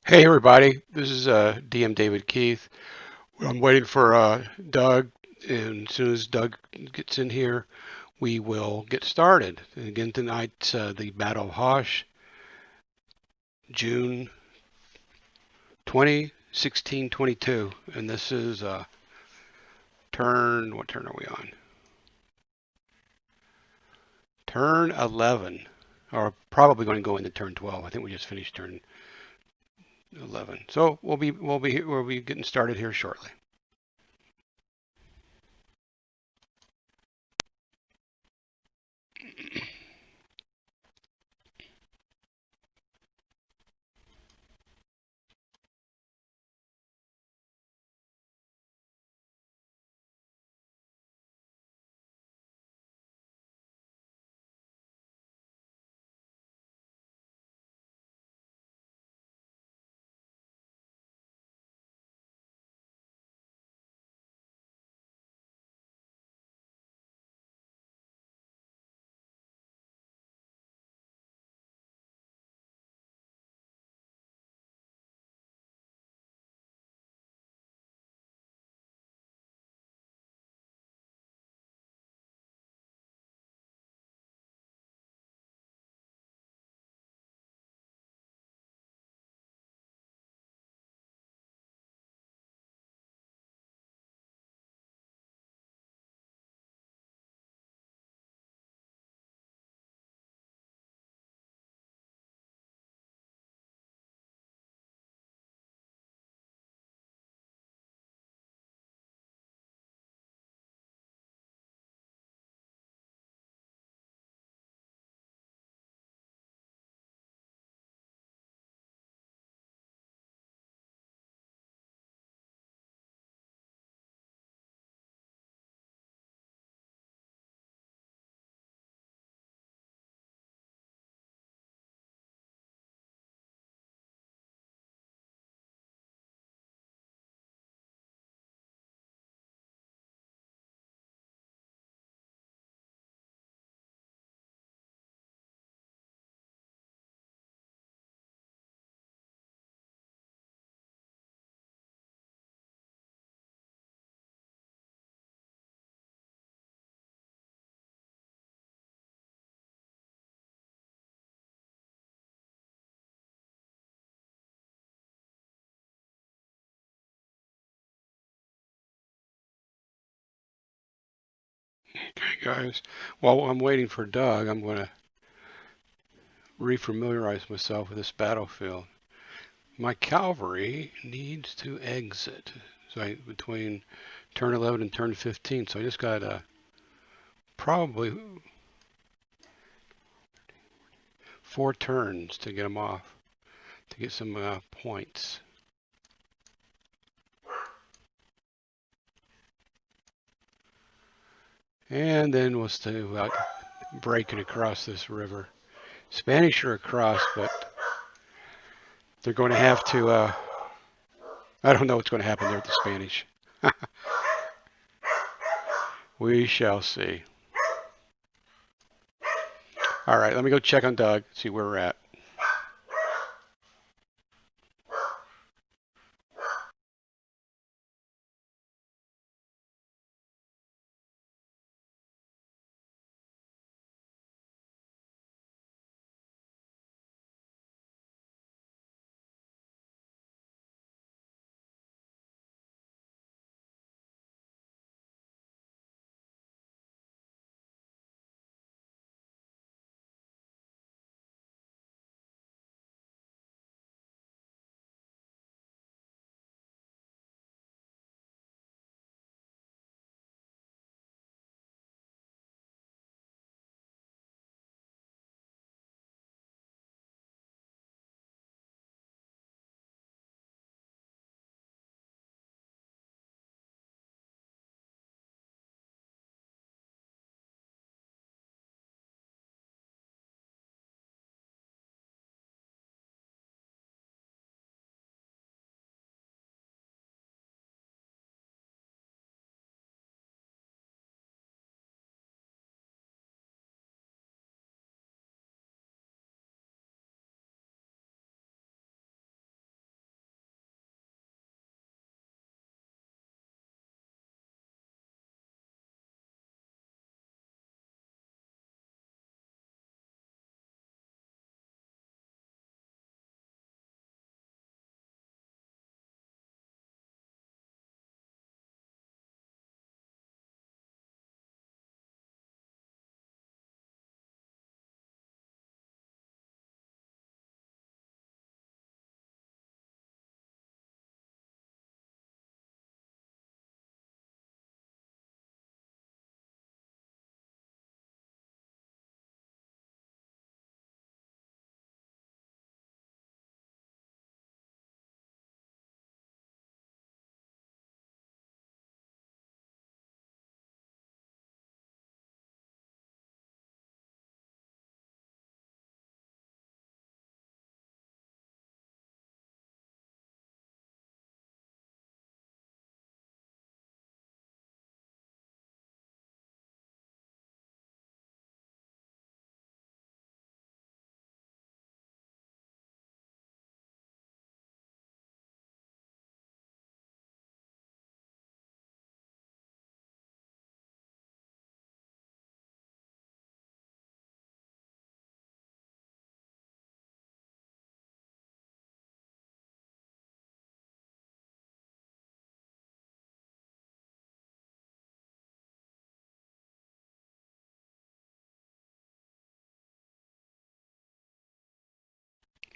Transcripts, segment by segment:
Hey everybody, this is DM David Keith. I'm waiting for Doug, and as soon as Doug gets in here, we will get started. And again, tonight's the Battle of Hochst, June 20, 1622, and this is turn. What turn are we on? Turn 11, or probably going to go into turn 12. I think we just finished turn 11, so we'll be getting started here shortly. Okay, guys. While I'm waiting for Doug, I'm going to refamiliarize myself with this battlefield. My cavalry needs to exit. Between turn 11 and turn 15. So I just got probably 4 turns to get them off, to get some points. And then we'll stay about breaking across this river. Spanish are across, but they're going to have to. I don't know what's going to happen there with the Spanish. We shall see. All right, let me go check on Doug, see where we're at.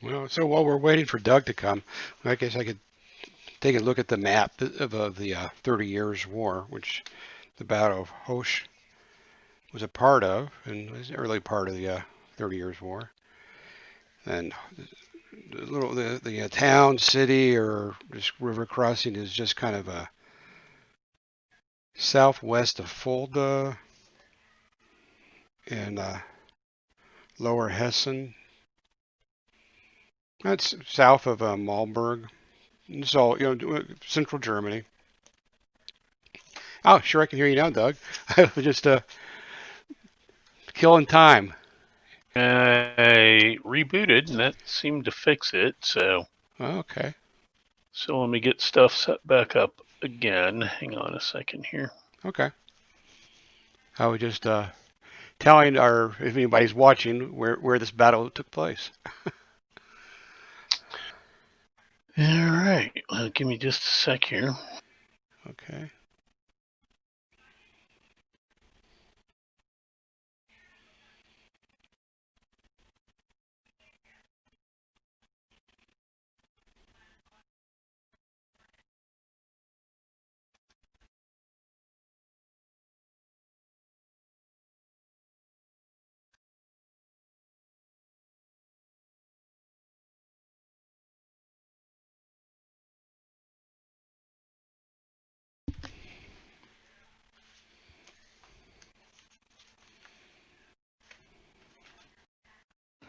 Well, so while we're waiting for Doug to come, I guess I could take a look at the map of the 30 Years' War, which the Battle of Hochst was a part of, and was an early part of the 30 Years' War. And the town, city, or just river crossing is just kind of a southwest of Fulda and Lower Hessen. That's south of Malmberg. It's all, central Germany. Oh, sure, I can hear you now, Doug. I was just killing time. I rebooted and that seemed to fix it. Okay. So let me get stuff set back up again. Hang on a second here. Okay. I was just telling our, if anybody's watching, where this battle took place. All right. Give me just a sec here. Okay.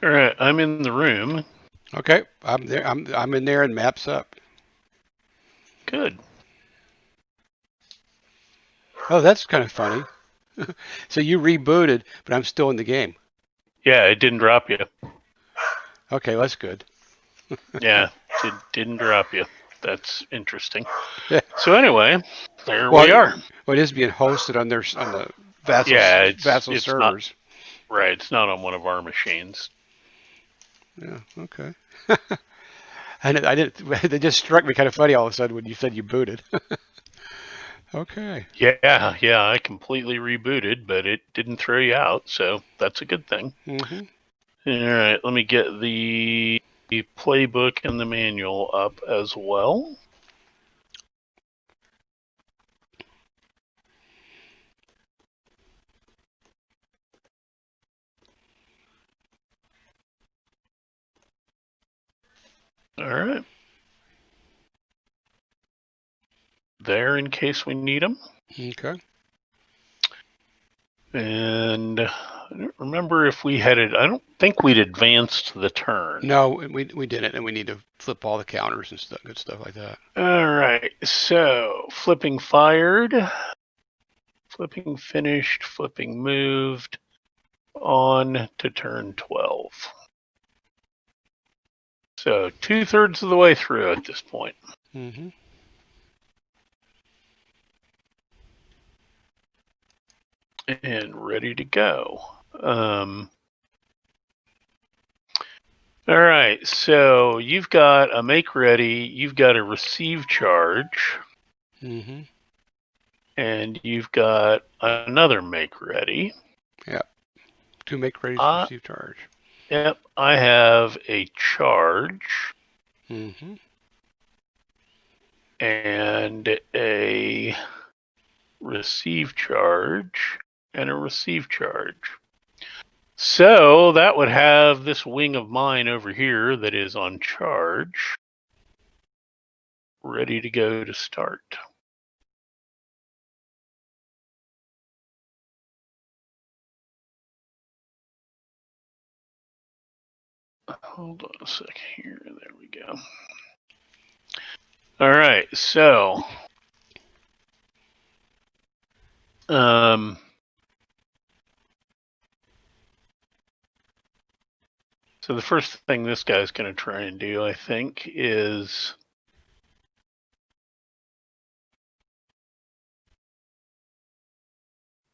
All right. I'm in the room. Okay. I'm there. I'm in there and maps up. Good. Oh, that's kind of funny. So you rebooted, but I'm still in the game. Yeah, it didn't drop you. Okay, that's good. Yeah, it didn't drop you. That's interesting. So anyway, there Well, we are. well, it is being hosted on the Yeah, vassal it's not servers. right. It's not on one of our machines. Yeah. Okay. I didn't. It just struck me kind of funny all of a sudden when you said you booted. Okay. Yeah, I completely rebooted, but it didn't throw you out, so that's a good thing. Mm-hmm. All right, let me get the playbook and the manual up as well. All right. There in case we need them. Okay. And I don't remember if we had it. I don't think we'd advanced the turn. No, we didn't, and we need to flip all the counters and stuff, good stuff like that. All right. So flipping fired, flipping finished, flipping moved, on to turn 12. So 2/3 of the way through at this point. Mm-hmm. And ready to go. All right, so you've got a make ready, you've got a receive charge, Mm-hmm. and you've got another make ready. Yeah. To make ready to receive charge. Yep, I have a charge Mm-hmm. and a receive charge and a receive charge. So that would have this wing of mine over here that is on charge, ready to go to start. Hold on a sec here. There we go. All right, so so the first thing this guy's going to try and do, I think, is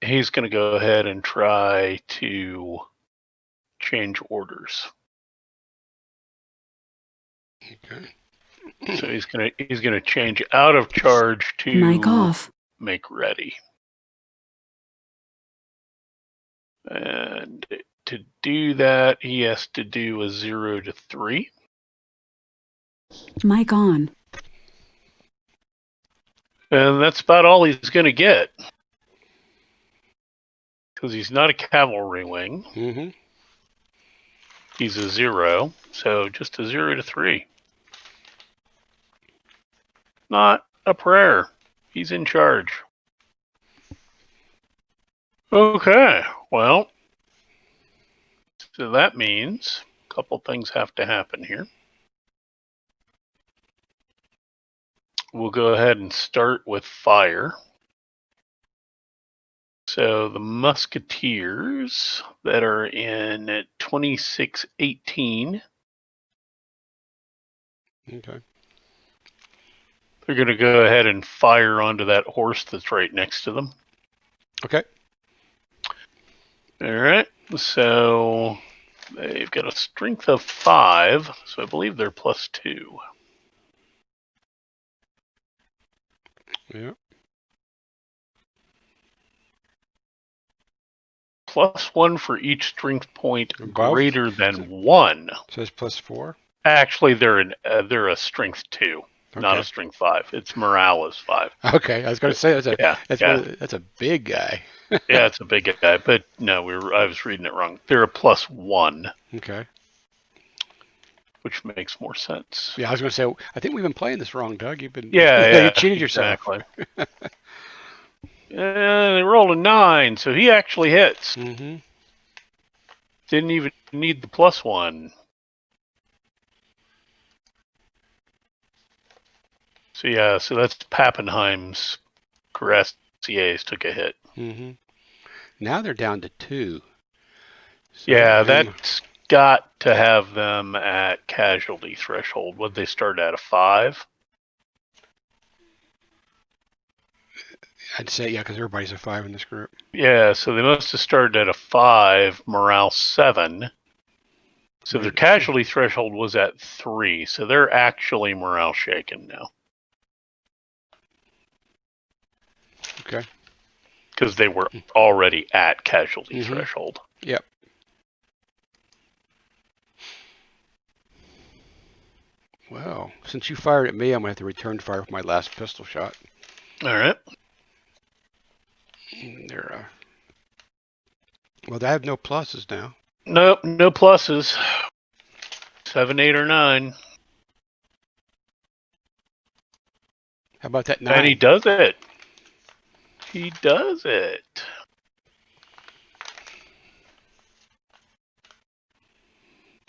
he's going to go ahead and try to change orders. Okay. So he's gonna change out of charge to Mic off. make ready. And to do that, he has to do a 0 to 3. Mic on. And that's about all he's going to get. Because he's not a cavalry wing. Mm-hmm. He's a 0. So just a 0 to 3. Not a prayer. He's in charge. Okay. Well, so that means a couple things have to happen here. We'll go ahead and start with fire. So the musketeers that are in 2618, Okay. they're going to go ahead and fire onto that horse that's right next to them. Okay. All right. So they've got a strength of 5, so I believe they're +2. Yeah. +1 for each strength point Above? greater than 1. Says +4. Actually, they're a strength 2, not Okay. a strength 5. It's morale is 5. Okay. I was going to say that's a big guy. Yeah, it's a big guy, but no, I was reading it wrong. They're a +1, Okay. which makes more sense. Yeah, I was going to say I think we've been playing this wrong, Doug. You've been Yeah, you cheated exactly. yourself. They rolled a 9, so he actually hits. Mm-hmm. Didn't even need the +1. So yeah, so that's Pappenheim's cuirassiers took a hit. Mm-hmm. Now they're down to 2. So Yeah, that's got to have them at casualty threshold. Would they start at a 5? I'd say yeah, because everybody's a 5 in this group. Yeah, so they must have started at a 5, morale 7. So their casualty threshold was at 3, so they're actually morale shaken now. Okay. Because they were already at casualty threshold. Yep. Well, since you fired at me, I'm going to have to return fire with my last pistol shot. All right. They're, well, they have no pluses now. Nope, no pluses. 7, 8, or 9. How about that 9? And he does it. He does it.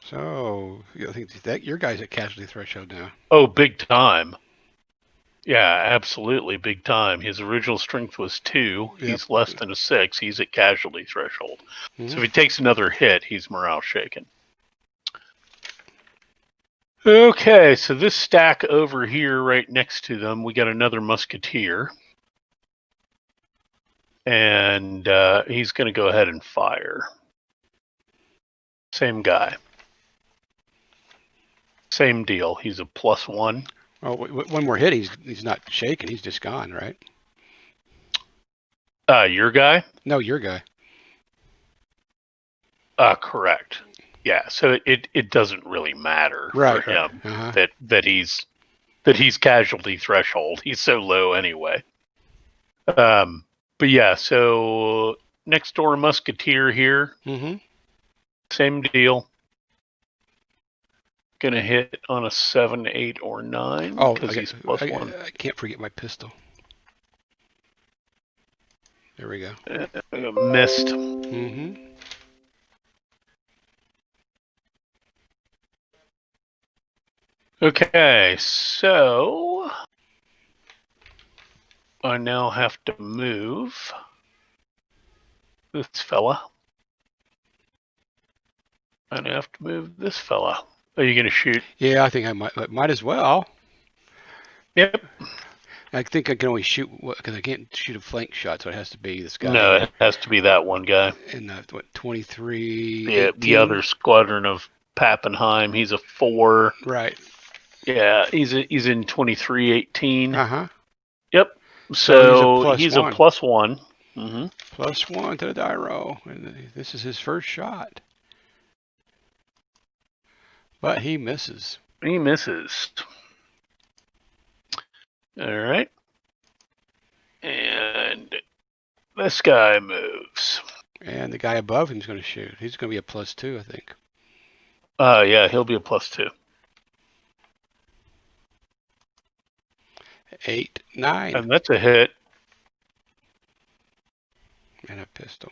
So, I think that your guy's at casualty threshold now. Oh, big time. Yeah, absolutely, big time. His original strength was 2. Yep. He's less than a 6. He's at casualty threshold. Mm-hmm. So if he takes another hit, he's morale shaken. Okay, so this stack over here right next to them, we got another musketeer. And he's going to go ahead and fire. Same guy. Same deal. He's a +1. Oh, one more hit, he's not shaken. He's just gone, right? Your guy? No, your guy. Correct. Yeah. So it doesn't really matter Right, for him Uh-huh. that he's casualty threshold. He's so low anyway. But yeah. So next door musketeer here. Mm-hmm. Same deal. Gonna hit on a 7, 8, or 9 because he's +1. I can't forget my pistol. There we go. Missed. Mm-hmm. Okay, so I now have to move this fella. And I have to move this fella. Are you gonna shoot? Yeah, I think I might as well. Yep. I think I can only shoot because I can't shoot a flank shot, so it has to be this guy. No, it has to be that one guy. In what 23? Yeah, 18? the other squadron of Pappenheim. He's a 4. Right. Yeah, he's in 2318. Uh-huh. Yep. So he's a +1. Mm-hmm. +1 to the die roll, and this is his first shot. But he misses. He misses. All right. And this guy moves. And the guy above him is going to shoot. He's going to be a +2, I think. Yeah, he'll be a +2. 8, 9. And that's a hit. And a pistol.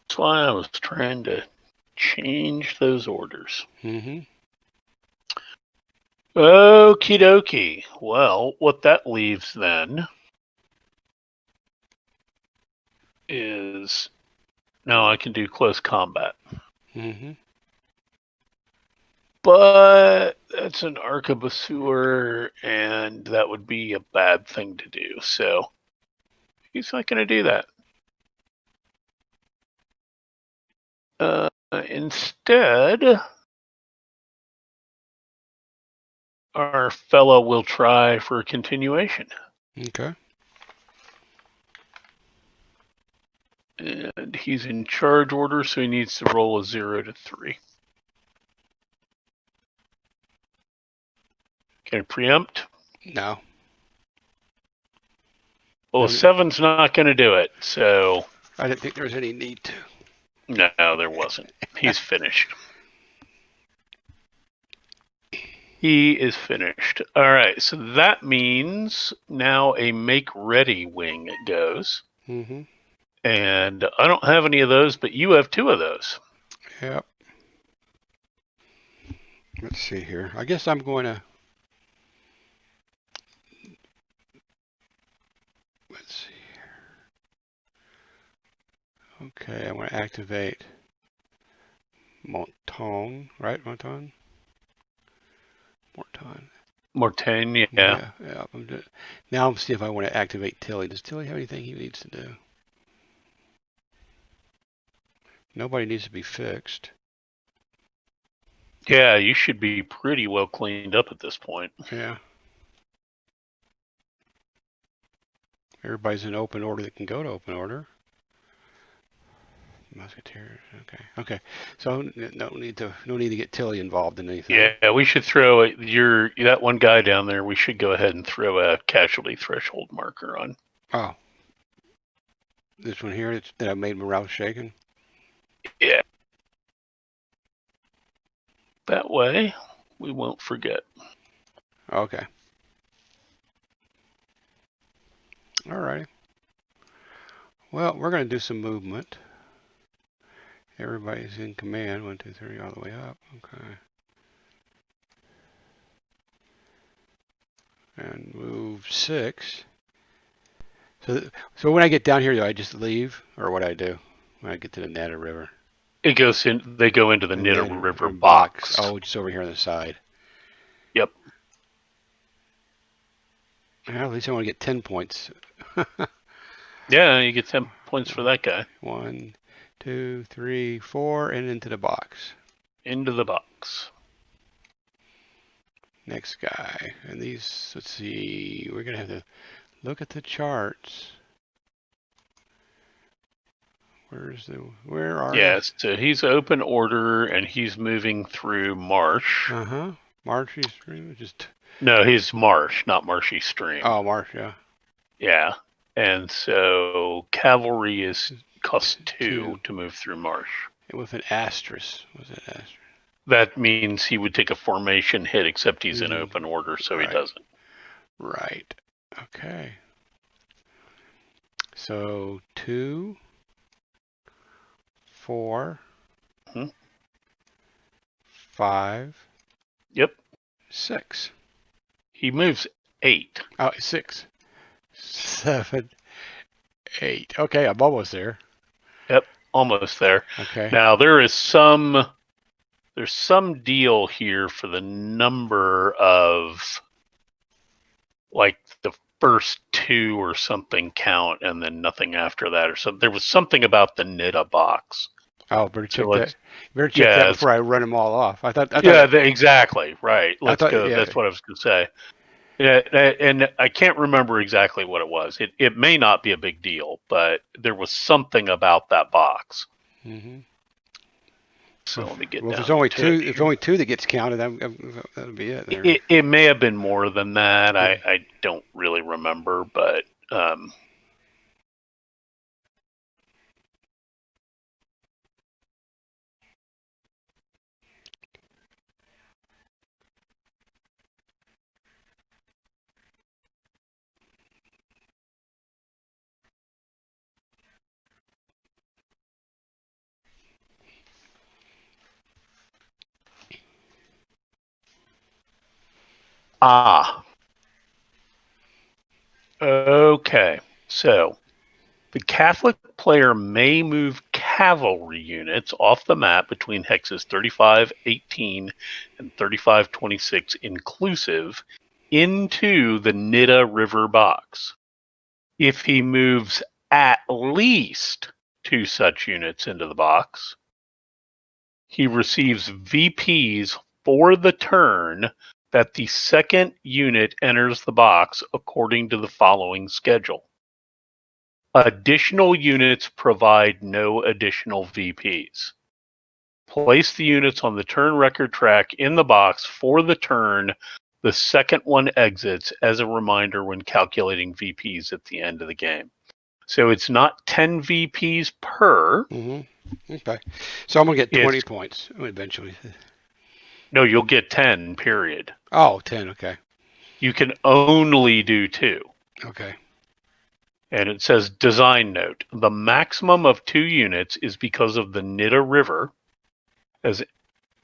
That's why I was trying to change those orders. Mm-hmm. Okie dokie. Well, what that leaves then is now I can do close combat. Mm-hmm. But that's an arquebuseur, and that would be a bad thing to do. So he's not going to do that. Instead, our fellow will try for a continuation. Okay. And he's in charge order, so he needs to roll a 0 to 3. Can I preempt? No. Well, No, a 7's not going to do it, so I didn't think there was any need to. no, there wasn't. He's finished. He is finished. All right, so that means now a make ready wing goes. Mm-hmm. And I don't have any of those, but you have 2 of those. Yep. Let's see here. I guess I'm going to. Let's see here. Okay, I'm going to activate Monton, right? Monton? Morton. Mortain, yeah. Yeah. Now I'm see if I want to activate Tilly. Does Tilly have anything he needs to do? Nobody needs to be fixed. Yeah, you should be pretty well cleaned up at this point. Yeah. Everybody's in open order that can go to open order. Musketeers. Okay. So no need to get Tilly involved in anything. Yeah, we should throw that one guy down there. We should go ahead and throw a casualty threshold marker on. Oh. This one here that I made morale shaken. Yeah. That way, we won't forget. Okay. Alrighty. Well, we're going to do some movement. Everybody's in command. 1, 2, 3, all the way up. Okay. And move 6. So when I get down here, do I just leave, or what do I do when I get to the Netta River? It goes in. They go into the Netta River box. Oh, just over here on the side. Yep. Well, at least I want to get 10 points. Yeah, you get 10 points for that guy. 1, 2, 3, 4, and into the box. Into the box. Next guy. And these, let's see, we're going to have to look at the charts. Where are Yes, so he's open order and he's moving through marsh. Uh-huh. Marshy Stream, No, he's marsh, not marshy stream. Oh, marsh, yeah. Yeah. And so cavalry is cost 2 to move through marsh. And with an asterisk. What's that asterisk? That means he would take a formation hit, except he's in open order, so Right. he doesn't. Right. Okay. So 2, 4, 5. Yep. 6. He moves 8. Oh, 6, 7, 8. Okay, I'm almost there. Yep, almost there. Okay. Now there's some deal here for the number of, like, the first 2 or something count, and then nothing after that, or something. There was something about the Nita box. Oh, better check that. Better check that before I run them all off. I thought. Exactly. Right. Let's go. Yeah. That's what I was going to say. Yeah, and I can't remember exactly what it was. It may not be a big deal, but there was something about that box. Mm-hmm. So let me get Well, if down there's only to it two, if here. only two that gets counted, that'll be it there. It may have been more than that. Yeah. I don't really remember, but okay. So the Catholic player may move cavalry units off the map between hexes 3518 and 3526 inclusive into the Nidda River box. If he moves at least two such units into the box, he receives VPs for the turn that the second unit enters the box according to the following schedule. Additional units provide no additional VPs. Place the units on the turn record track in the box for the turn the second one exits as a reminder when calculating VPs at the end of the game. So it's not 10 VPs per. Mm-hmm. Okay. So I'm gonna get 20 It's points eventually. no, you'll get 10, period. Oh, 10. Okay. You can only do two. Okay. And it says design note. The maximum of 2 units is because of the Nidda River, as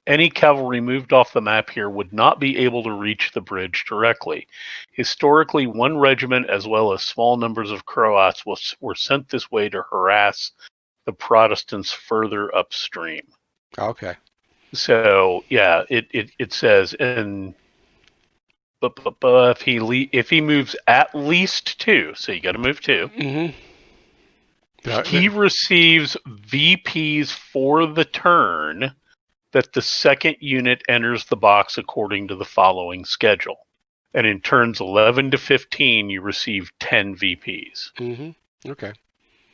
any cavalry moved off the map here would not be able to reach the bridge directly. Historically, one regiment as well as small numbers of Croats were sent this way to harass the Protestants further upstream. Okay. So yeah, it says, and if he moves at least 2, so you got to move 2. Mm-hmm. He receives VPs for the turn that the second unit enters the box according to the following schedule. And in turns 11 to 15, you receive 10 VPs. Mm-hmm. Okay.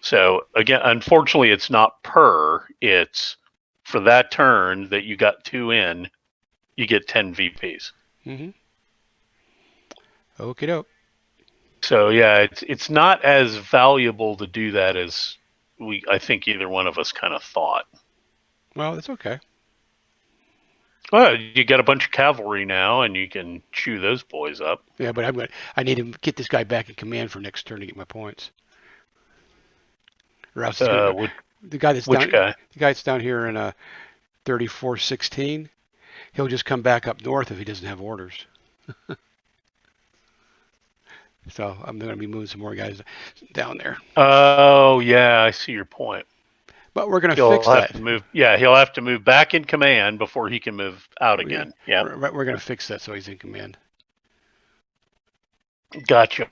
So again, unfortunately, it's not per. It's for that turn that you got 2 in, you get 10 VPs. Mm-hmm. Okie doke. So yeah, it's not as valuable to do that as I think either one of us kind of thought. Well, that's okay. Well, you got a bunch of cavalry now, and you can chew those boys up. Yeah, but I need to get this guy back in command for next turn to get my points. Or else he's gonna Which, the guy that's which down guy? the guy that's down here in 3416. He'll just come back up north if he doesn't have orders. So I'm going to be moving some more guys down there. Oh yeah, I see your point. But we're going to He'll fix have that. to move. Yeah, he'll have to move back in command before he can move out Yeah, again. Yeah, we're going to fix that so he's in command. gotcha.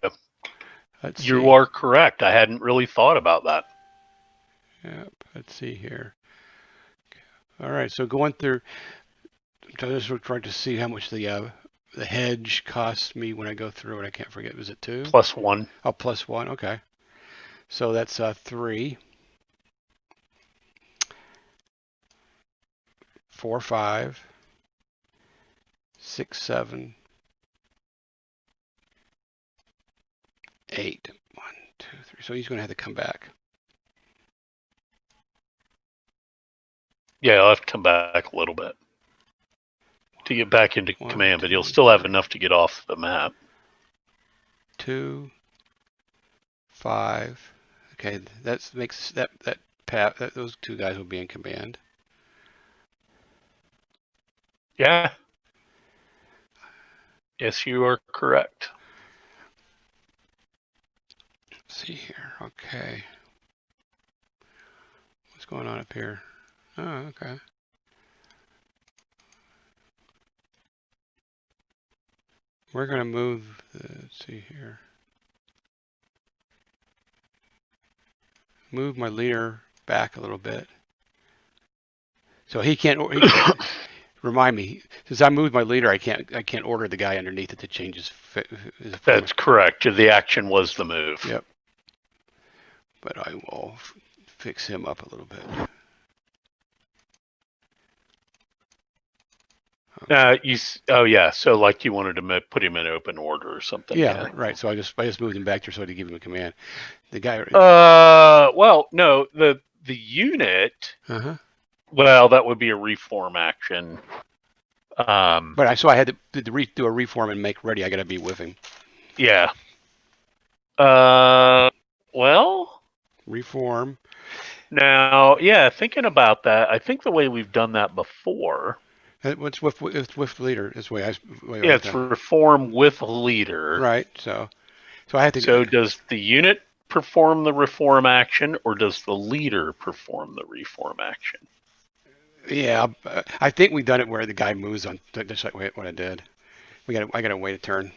Let's You see. are correct. I hadn't really thought about that. Yep. Let's see here. All right. So going through, I'm just trying to see how much the hedge costs me when I go through it. I can't forget. Was it 2? +1. Oh, +1. Okay. So that's 3, 4, 5, 6, 7, 8. 1, 2, 3. So he's going to have to come back. Yeah, he'll have to come back a little bit to get back into 1, command, but 2, he'll still have 3, enough to get off the map. 2, 5. Okay, that makes that path. Those 2 guys will be in command. Yeah. Yes, you are correct. Let's see here. Okay. What's going on up here? Oh, okay. We're going to move, let's see here. Move my leader back a little bit. So he can't, remind me, since I moved my leader, I can't order the guy underneath it to change his form. That's correct. The action was the move. Yep. But I will fix him up a little bit. Oh yeah, so like you wanted to put him in open order or something, Yeah, yeah. right. So I just moved him back there so I could give him a command. The guy. Well, no, the unit. Uh-huh. Well, that would be a reform action. Um, But I had to do a reform and make ready. I got to be with him. yeah. Uh, well, Reform. now, yeah, thinking about that, I think the way we've done that before, What's with leader? This way yeah, I've it's done. reform with leader. Right. So I had to. So does the unit perform the reform action or does the leader perform the reform action? Yeah, I think we've done it where the guy moves on. Just like what I did. I got to wait a turn.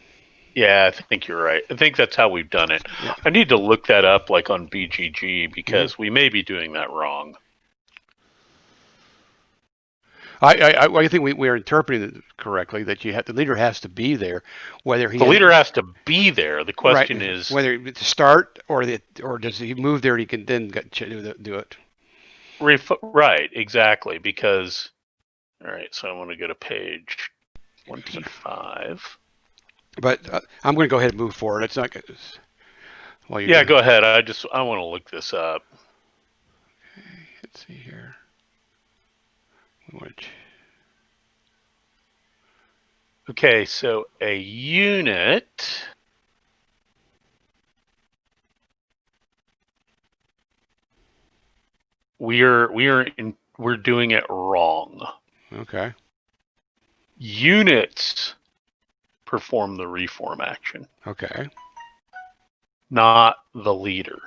Yeah, I think you're right. I think that's how we've done it. Yeah. I need to look that up like on BGG hmm because we may be doing that wrong. I think we're interpreting it correctly that the leader has to be there, whether The he leader has to be there. The right question is, whether to start or does he move there and he can then do it. right, exactly, because, all right, so I want to go to page So, 25. but I'm going to go ahead and move forward. It's not while you're Yeah, doing. go ahead. I want to look this up. Let's see here. We want to Okay, so a unit. We're doing it wrong. okay. Units perform the reform action, Okay. not the leader.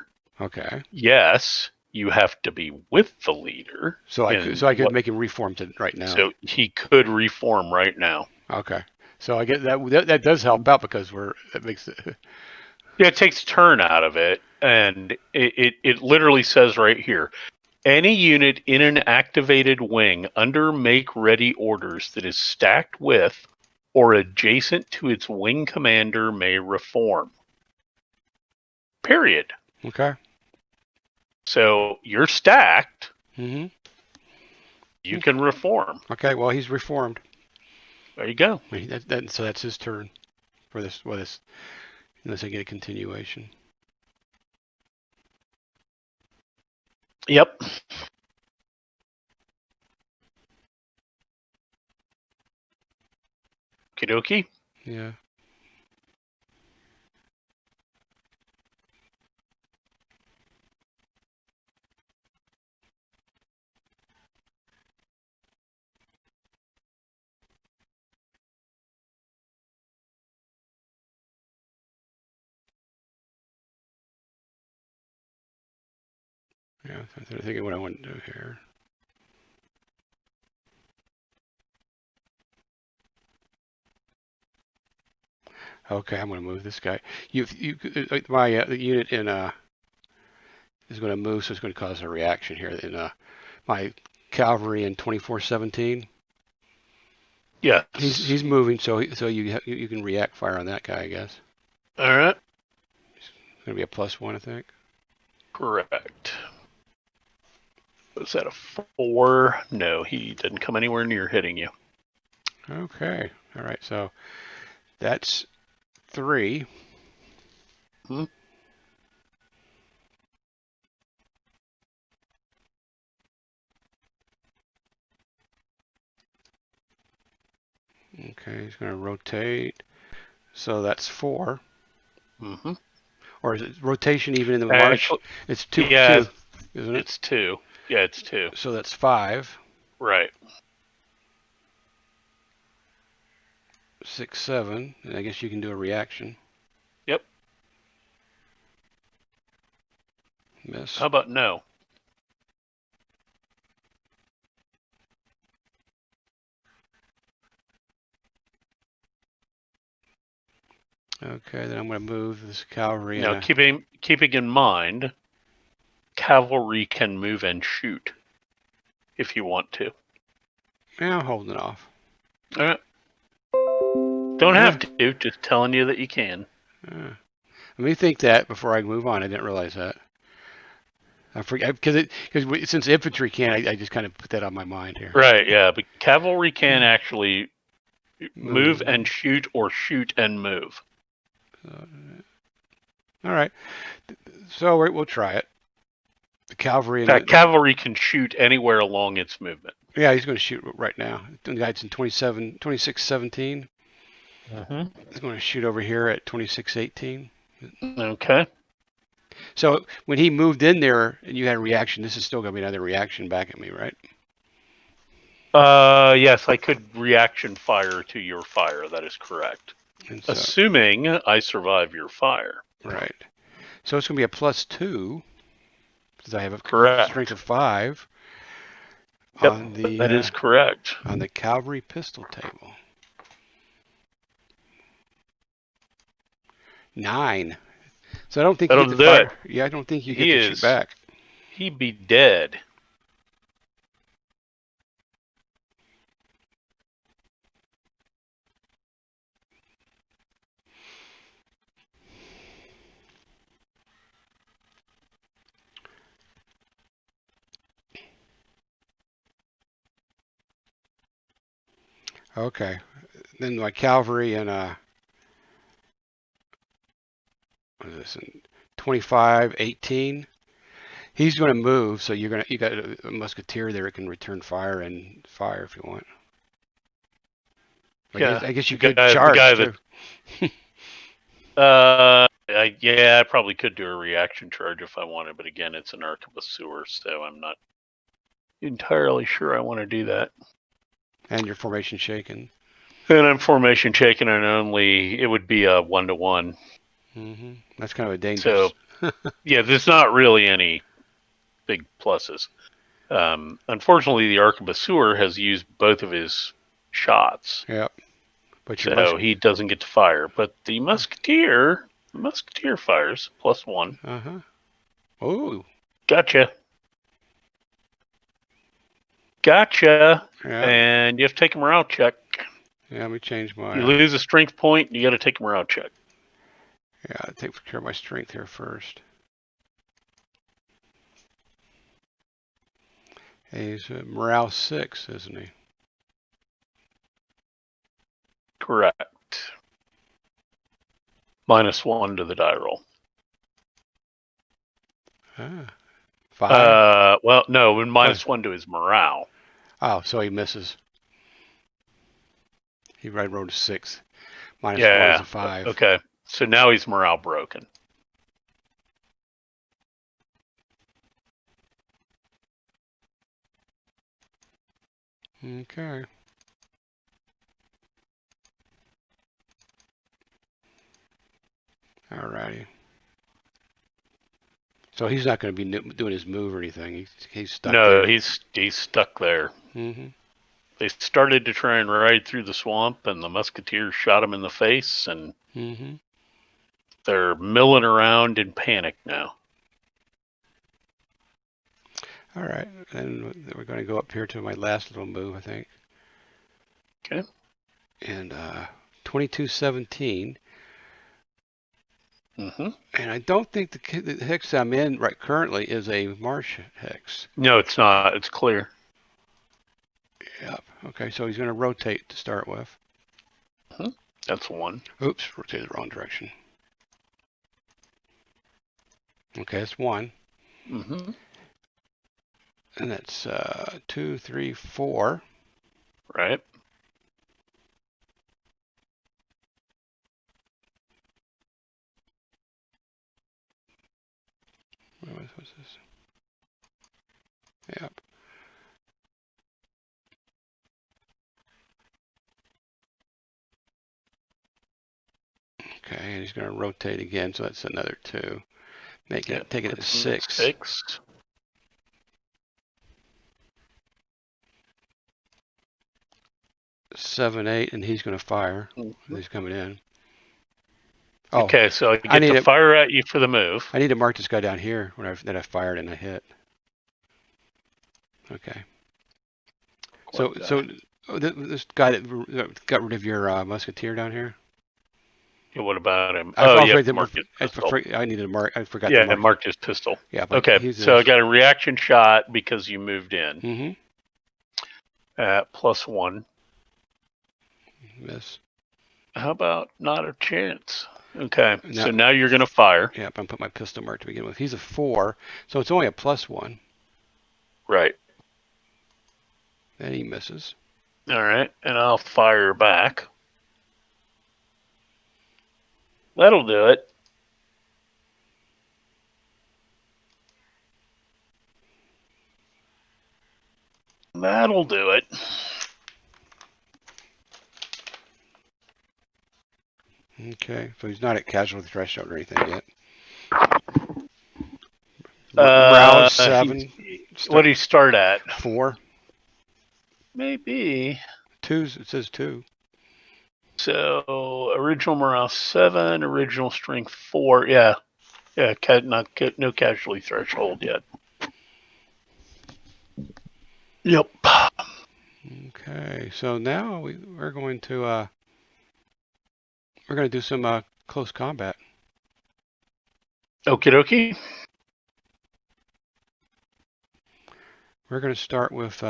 Okay. Yes, you have to be with the leader, So and I could what? make him reform to right now. So he could reform right now. Okay. So I get that does help out because that makes it. Yeah, it takes turn out of it, and it literally says right here: any unit in an activated wing under make ready orders that is stacked with or adjacent to its wing commander may reform. Period. Okay. So you're stacked, hmm you can reform. Okay. Well, he's reformed. There you go. So that's his turn for this. Well, this unless I get a continuation. Yep. Kidoki. Yeah. Yeah. I'm thinking what I want to do here. Okay, I'm going to move this guy. My unit in is going to move, so it's going to cause a reaction here. In my cavalry in 2417, Yes. he's moving, so you can react fire on that guy, I guess. All right. It's going to be a +1, I think. Correct. Was that a 4? No, he didn't come anywhere near hitting you. Okay, all right. So that's 3. Hmm. Okay, he's going to rotate. So that's 4. Mm-hmm. Or is it rotation even in the march? Actually, It's yeah, two, isn't it? it's 2. Yeah, it's 2. So that's 5, Right. 6, 7, and I guess you can do a reaction. Yep. Miss. How about no? Okay, then I'm going to move this cavalry in Now, a. keeping in mind, cavalry can move and shoot if you want to. Yeah, I'm holding it off. All right. Don't Yeah. have to. Just telling you that you can. Let me think that before I move on. I didn't realize that. I forget because since infantry can't, I just kind of put that on my mind here. Right. Yeah, but cavalry can actually Move and shoot, or shoot and move. All right. So we'll try it. The cavalry and That cavalry can shoot anywhere along its movement. yeah, he's going to shoot right now. The guy's in 2617. Mm-hmm. He's going to shoot over here at 2618. Okay. So when he moved in there and you had a reaction, this is still going to be another reaction back at me, right? Yes, I could reaction fire to your fire. That is correct. And so, Assuming I survive your fire. right. So it's going to be a +2 because I have a Correct. strength of 5 Yep, on the that is correct. on the cavalry pistol table. 9. So I don't think you That'll get to do fire. it. Yeah, I don't think you He get to shoot is. back. He'd be dead. Okay. Then my cavalry and what is this? 2518. He's going to move, so you got a musketeer there that can return fire and fire if you want. Yeah, I guess you the could guy charge that. too. Yeah, I probably could do a reaction charge if I wanted, but again, it's an arquebus sewer, so I'm not entirely sure I want to do that. And your formation shaken. And I'm formation shaken, and it would be a 1-to-1. Mm-hmm. That's kind of a dangerous. So, yeah, there's not really any big pluses. Unfortunately, the arquebus sewer has used both of his shots. Yep. But so he doesn't get to fire. But the musketeer fires +1. Uh-huh. Oh. Gotcha. Yeah. And you have to take a morale check. Yeah, let me change my. You lose a strength point, you got to take a morale check. Yeah, I'll take care of my strength here first. He's morale 6, isn't he? Correct. -1 to the die roll. 5. Well, no, and -1 to his morale. Oh, so he misses. He rolled a 6. -1 is a 5. Okay, so now he's morale broken. Okay. Alrighty. So he's not going to be doing his move or anything. He's stuck there. No, he's stuck there. Mm-hmm. They started to try and ride through the swamp, and the musketeers shot him in the face, and they're milling around in panic now. All right, and we're going to go up here to my last little move, I think. Okay. And 2217. Mm-hmm. And I don't think the hex I'm in right currently is a marsh hex. No, it's not. It's clear. Yep. Okay, so he's going to rotate to start with. Mm-hmm. That's 1. Oops, rotated the wrong direction. Okay, that's 1. Mm-hmm. And that's 2, 3, 4. Right. What's this? Yep. Okay, and he's going to rotate again, so that's another 2. Take it to 6. 6. 7, 8, and he's going to fire. Mm-hmm. He's coming in. Oh, okay, so I get to fire at you for the move. I need to mark this guy down here that I fired and I hit. Okay. So this guy that got rid of your musketeer down here. Yeah, what about him? I needed to mark. I forgot. Yeah, I marked his pistol. Yeah. Okay, so I got a reaction shot because you moved in. Mm-hmm. At +1. Miss. How about not a chance? Okay, Now, so now you're going to fire. yep, I'm put my pistol mark to begin with. He's a 4, so it's only a +1. Right. And he misses. All right, and I'll fire back. That'll do it. That'll do it. Okay, so he's not at casualty threshold or anything yet. Morale is 7. What do you start at? 4. Maybe. 2. It says 2. So original morale 7, original strength 4. Yeah, no casualty threshold yet. Yep. Okay, so now we're going to do some close combat. Okie dokie. We're going to start with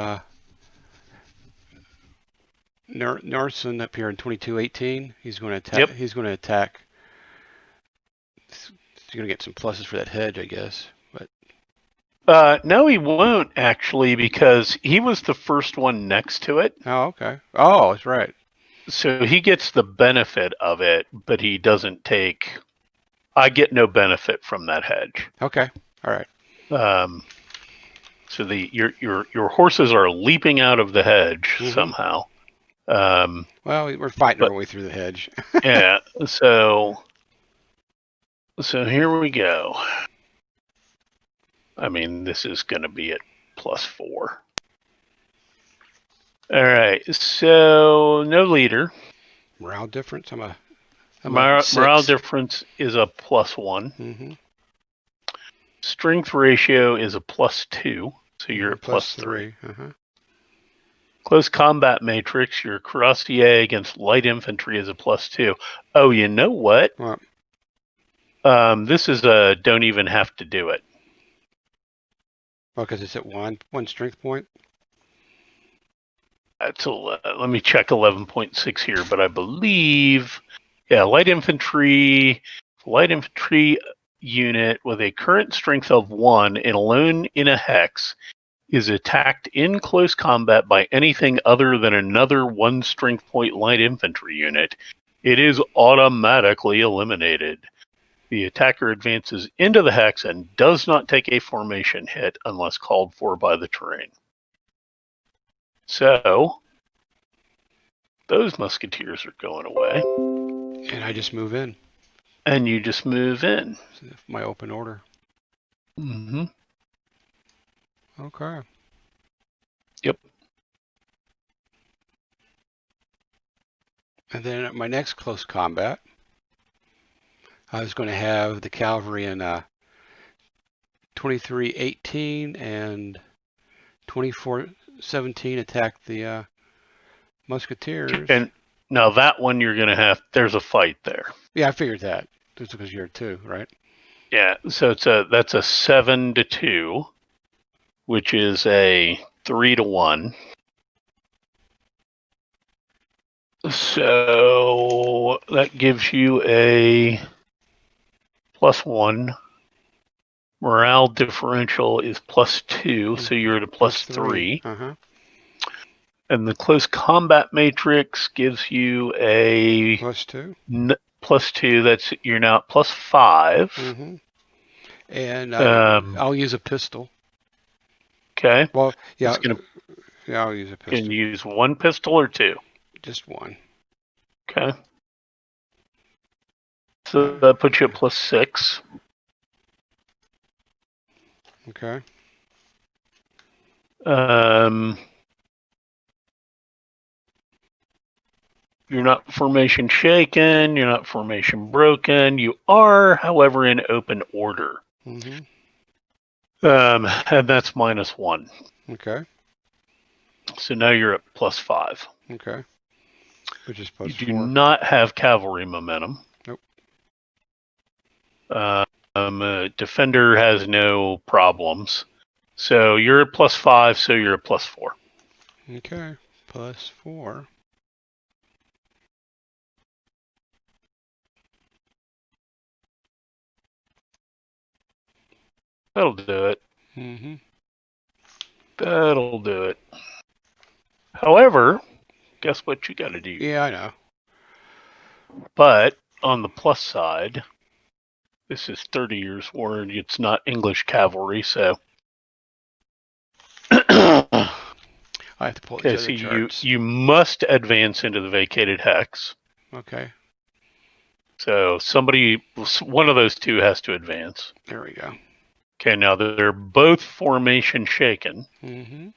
Narson up here in 2218. He's going to attack. Yep. He's going to attack. He's going to get some pluses for that hedge, I guess. But No, he won't actually because he was the first one next to it. oh, okay. Oh, that's right. So he gets the benefit of it, but he doesn't take. I get no benefit from that hedge. Okay. All right. So your horses are leaping out of the hedge somehow. Well, we're fighting but, our way through the hedge. Yeah. So here we go. I mean, this is going to be at +4. All right. So no leader. Morale difference. I'm a Morale 6. difference is a +1. Mm-hmm. Strength ratio is a +2. So you're at +3. +3. Close combat matrix, your cuirassier against light infantry is a +2. Oh, you know what? Well, This is a don't even have to do it. because it's at one strength point. Let me check 11.6 here, but I believe, yeah, light infantry unit with a current strength of 1 and alone in a hex is attacked in close combat by anything other than another 1 strength point light infantry unit. It is automatically eliminated. The attacker advances into the hex and does not take a formation hit unless called for by the terrain. So, those musketeers are going away. And I just move in. And you just move in. My open order. Mm-hmm. Okay. Yep. And then at my next close combat, I was going to have the cavalry in 2318 and 2417 attack the musketeers. And now that one you're going to have, there's a fight there. Yeah, I figured that. Just because you're 2, right? Yeah, so that's a 7-2, which is a 3-1. So that gives you a +1. Morale differential is +2, so you're at a +3. Uh-huh. And the close combat matrix gives you a +2. +2. That's you're now at +5. Mm-hmm. And I'll use a pistol. Okay. Well, yeah, Gonna, I'll use a pistol. Can you use 1 pistol or 2? Just 1. Okay. So that puts you at +6. Okay. You're not formation shaken. You're not formation broken. You are, however, in open order. Mm-hmm. And that's -1. Okay. So now you're at +5. Okay. Which is +4. You do not have cavalry momentum. Nope. Defender has no problems. So you're at +5, so you're at +4. Okay. +4. That'll do it. Mm-hmm. That'll do it. However, guess what you got to do? Yeah, I know. But on the plus side, this is 30 Years' War, and it's not English cavalry, so. I have to pull these Okay, other so you charts. you must advance into the vacated hex. Okay, So one of those two has to advance. there we go. Okay, now they're both formation shaken, Mm-hmm.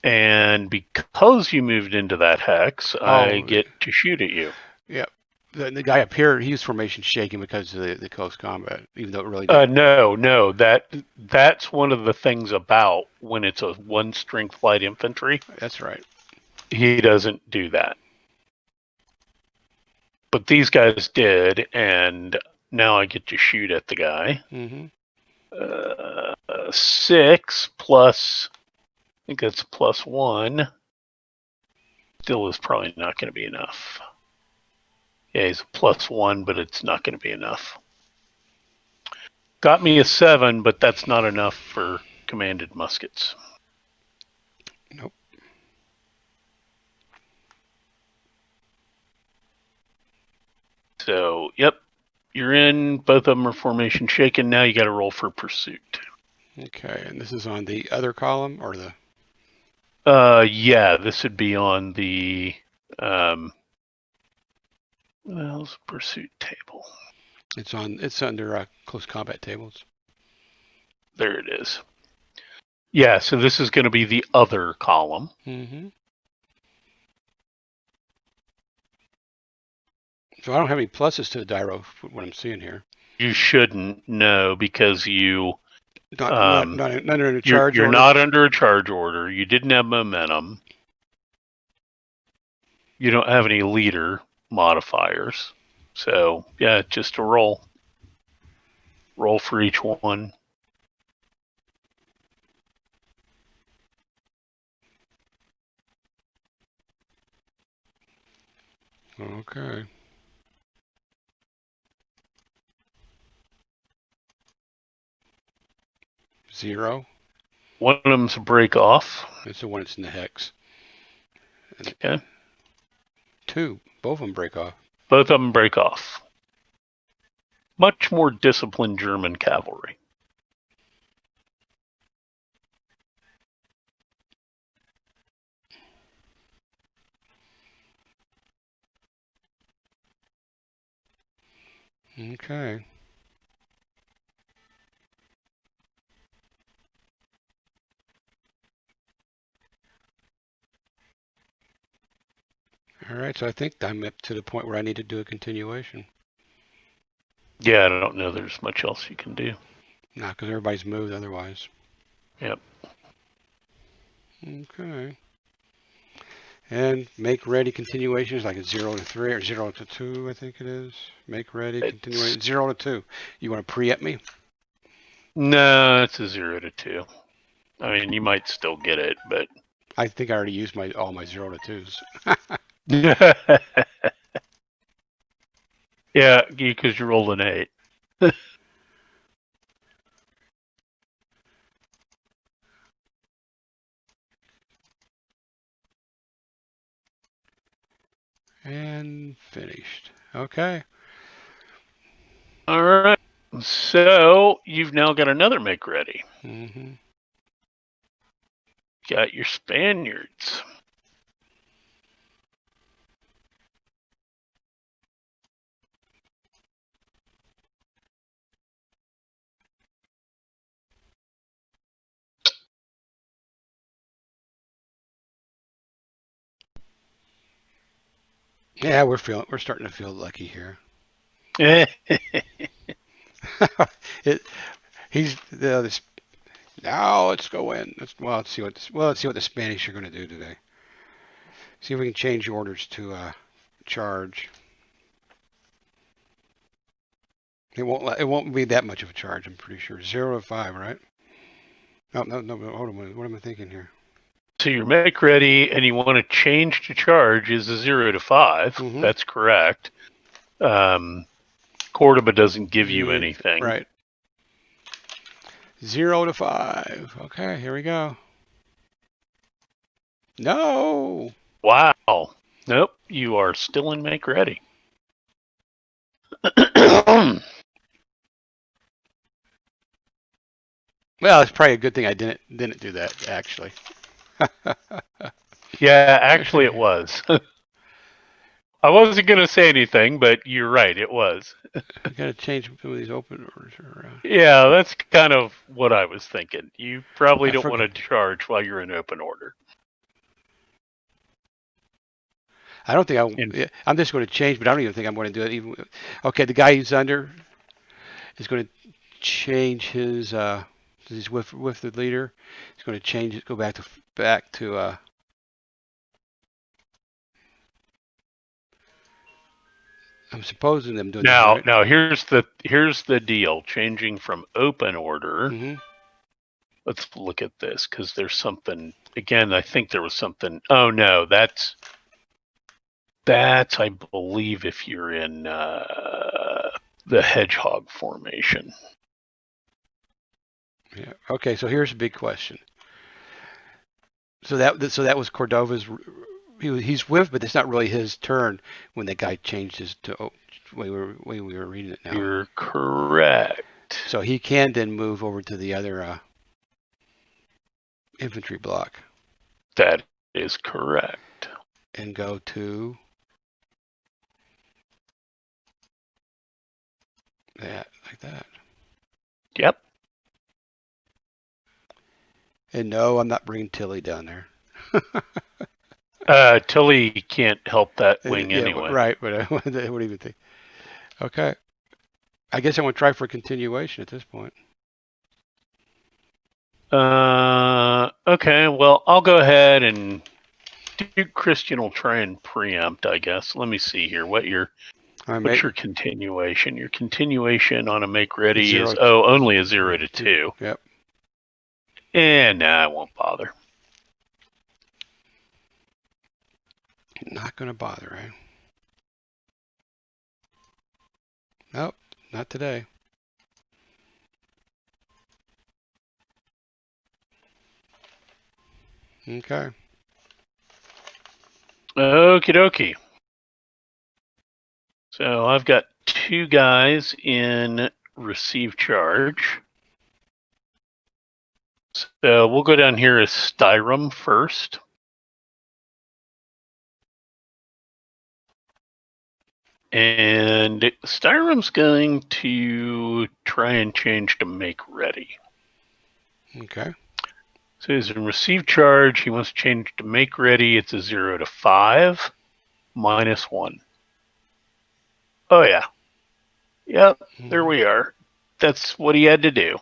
and because you moved into that hex, I Oh, get to shoot at you. yeah. The guy up here, he was formation shaking because of the close combat, even though it really didn't. No, that's one of the things about when it's a one strength light infantry. That's right. He doesn't do that, but these guys did, and now I get to shoot at the guy. Mm-hmm. 6 plus, I think that's +1. Still is probably not going to be enough. Yeah, he's a +1, but it's not going to be enough. Got me a 7, but that's not enough for commanded muskets. Nope. So, yep, you're in. Both of them are formation shaken. Now you got to roll for pursuit. Okay, and this is on the other column or the. Yeah, this would be on the where's pursuit table? It's on. It's under close combat tables. There it is. Yeah, so this is going to be the other column. Mm-hmm. So I don't have any pluses to the Dyro. What I'm seeing here. You shouldn't know because you Not under a charge you're order. not under a charge order. You didn't have momentum. You don't have any leader modifiers. So yeah, just a roll. Roll for each one. Okay. Zero. One of them's a break off. It's the one that's in the hex. And Okay. two. Both of them break off. Both of them break off. Much more disciplined German cavalry. Okay. All right. So I think I'm up to the point where I need to do a continuation. Yeah, I don't know there's much else you can do. Not because everybody's moved otherwise. Yep. Okay. And make ready continuation is like a 0 to 3 or 0 to 2, I think it is. Make ready continuation 0 to 2. You want to preempt me? No, it's a 0 to 2. I mean, you might still get it, but I think I already used all my 0 to 2s. yeah, because you rolled an 8. And finished. Okay. All right. So you've now got another make ready. Mm-hmm. Got your Spaniards. Yeah, we're starting to feel lucky here. Eh, it, he's this. Now let's go in. Let's see what the Spanish are going to do today. See if we can change orders to charge. It won't be that much of a charge. I'm pretty sure 0 to 5, right? No. Hold on. What am I thinking here? so your make ready, and you want to change to charge is a 0 to 5. Mm-hmm. That's correct. Cordoba doesn't give you Yeah, anything. right. 0 to 5. Okay, here we go. No. Wow. Nope, you are still in make ready. Well, it's probably a good thing I didn't do that actually. Yeah, actually, it was. I wasn't going to say anything, but you're right, it was. I gotta change some of these open orders around. Yeah, that's kind of what I was thinking. You probably I don't want forget. to charge while you're in open order. I don't think In yeah, I'm just going to change, but I don't even think I'm going to do it. Even okay, the guy who's under is going to change his. He's with the leader. He's going to change it. Go back to. I'm supposing I'm doing this now, right. now here's the deal. Changing from open order. Mm-hmm. Let's look at this because there's something. Again, I think there was something. Oh no, that's I believe if you're in the hedgehog formation. Yeah. Okay. So here's a big question. So that was Cordova's. He's with, but it's not really his turn when the guy changed his to. Oh, way we were reading it now. You're correct. So he can then move over to the other infantry block That is correct. and go to that like that. Yep. And no, I'm not bringing Tilly down there. Tilly can't help that wing Yeah, anyway. right. But I wouldn't even think. Okay. I guess I'm going to try for a continuation at this point. Okay, well, I'll go ahead and Christian will try and preempt, I guess. Let me see here. What's your continuation? Your continuation on a make ready is Zero. only a 0 to 2. Yep. And I won't bother. Not going to bother, right? Nope. Not today. Okay. Okie dokie. So I've got 2 guys in receive charge. So we'll go down here as Styrum first. And Styrum's going to try and change to make ready. Okay. So he's in receive charge. He wants to change to make ready. It's a 0 to 5, -1. Oh, yeah. Yep, there we are. That's what he had to do.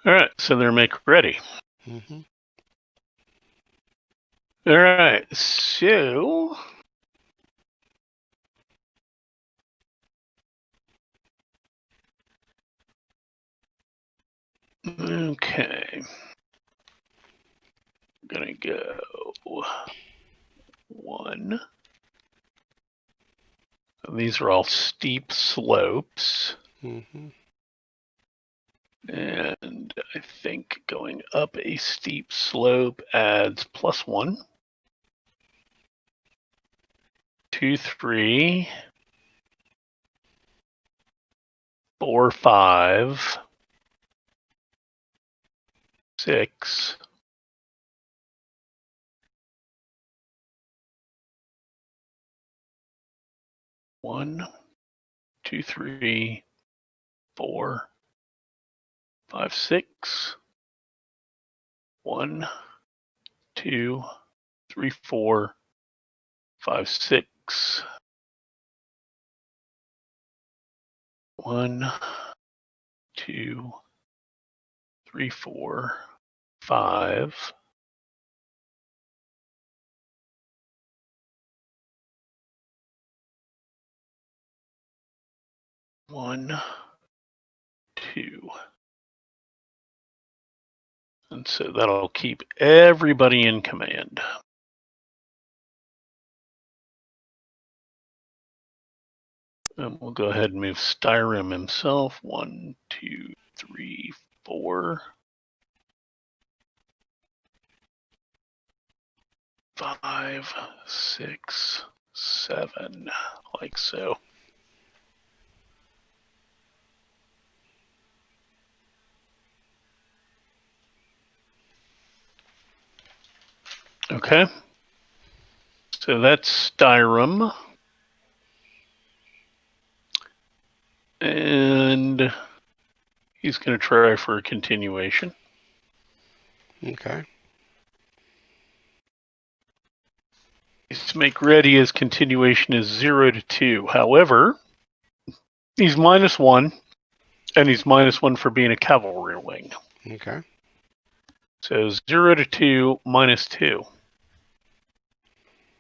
All right, so they're make ready. Mm-hmm. All right, so okay, I'm gonna go 1. These are all steep slopes. Mm-hmm. And I think going up a steep slope adds +1. 2, 3, 4, 5, 6. 1, 2, 3, 4, 5, 6. 1, 2, 3, 4, 5, 6. 1, 2, 3, 4, 5. 1, 2. And so that'll keep everybody in command. And we'll go ahead and move Styrim himself. 1, 2, 3, 4. 5, 6, 7, like so. Okay. So that's Styrim. And he's going to try for a continuation. Okay. His make ready as continuation is 0 to 2. However, he's -1, and he's -1 for being a cavalry wing. Okay. So 0 to 2 -2.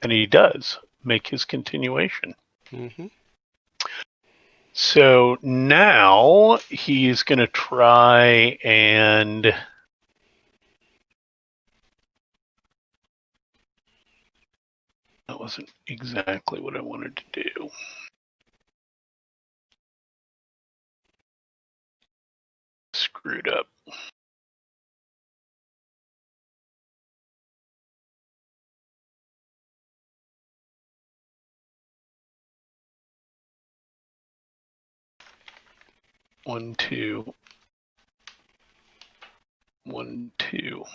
And he does make his continuation. Mm-hmm. So now he's going to try and that wasn't exactly what I wanted to do. Screwed up. One, two, 1, 2.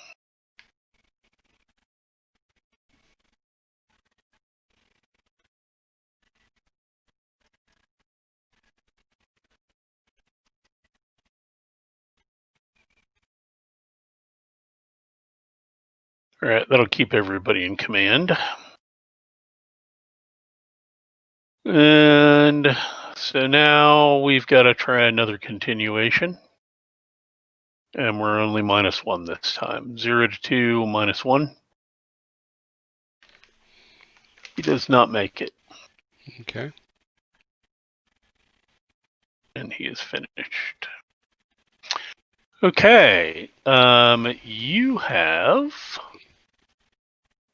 All right, that'll keep everybody in command. And so now we've got to try another continuation. And we're only -1 this time. 0 to 2, -1. He does not make it. Okay. And he is finished. Okay. You have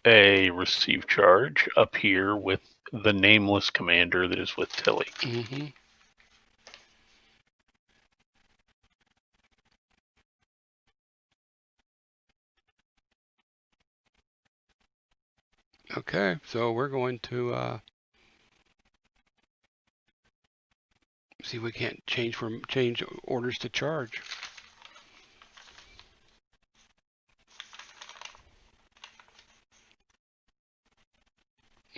a receive charge up here with the nameless commander that is with Tilly. Mm-hmm. Okay, so we're going to see if we can't change orders to charge.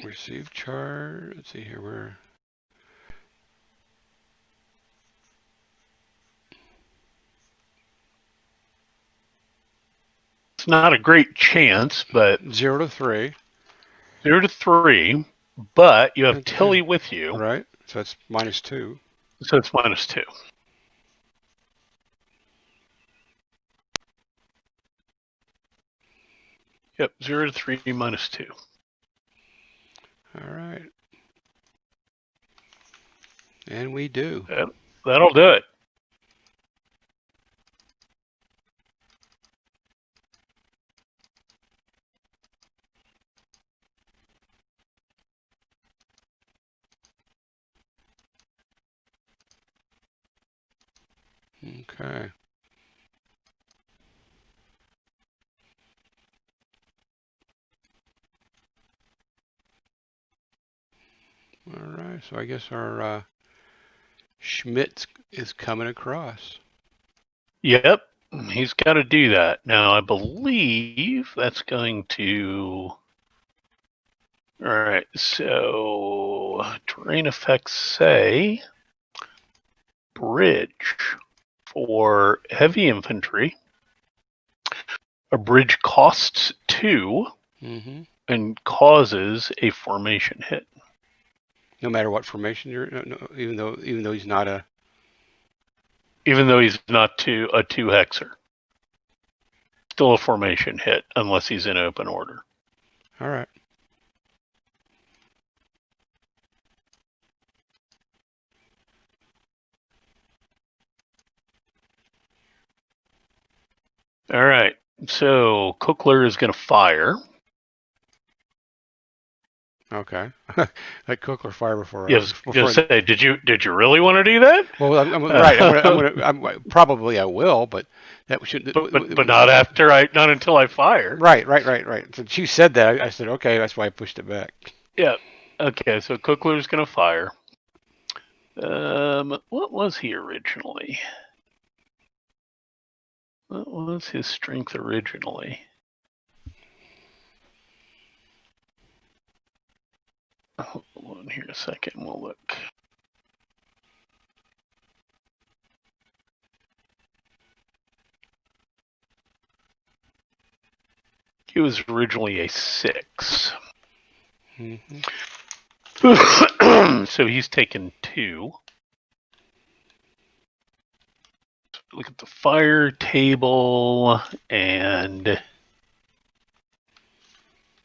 Receive charge. Let's see here. We're It's not a great chance, but 0 to 3. 0 to 3. But you have Okay. Tilly with you, Right. So that's -2. so it's -2. Yep, 0 to 3, -2. All right. And we do. That'll do it. Okay. All right. So I guess our Schmidt is coming across. Yep, he's got to do that. Now, I believe that's going to. All right, so terrain effects say bridge for heavy infantry. A bridge costs 2 Mm-hmm. and causes a formation hit. No matter what formation you're, no, even though he's not a. Even though he's not a 2 hexer. Still a formation hit unless he's in open order. All right. All right. So Cookler is going to fire. Okay. Let Cookler fire before Yes, before. just say, did you really want to do that? Well, right. Probably I will, but that should. but not until I fire. Right. Since you said that, I said okay. That's why I pushed it back. Yeah. Okay. So Cookler's going to fire. What was he originally? What was his strength originally? Hold on here a second. We'll look. He was originally a 6. Mm-hmm. So he's taken 2. Look at the fire table and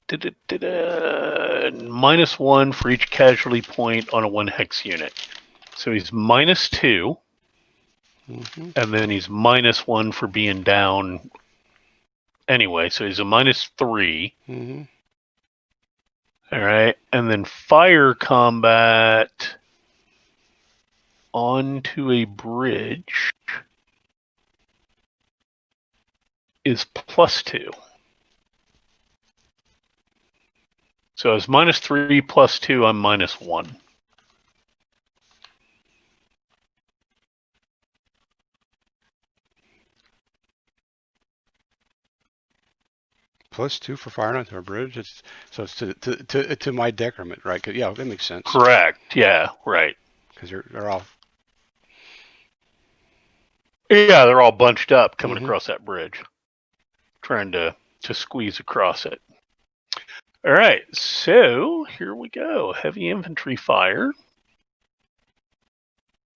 -1 for each casualty point on a 1 hex unit. So he's -2, Mm-hmm. and then he's -1 for being down anyway. So he's a -3. Mm-hmm. All right, and then fire combat onto a bridge is +2. So it's -3 +2. I'm -1. +2 for firing onto a bridge. It's to my decrement, right? Yeah, that makes sense. Correct. Yeah. Right. Because they're all. Yeah, they're all bunched up coming Mm-hmm. across that bridge, trying to squeeze across it. All right, so here we go. Heavy infantry fire.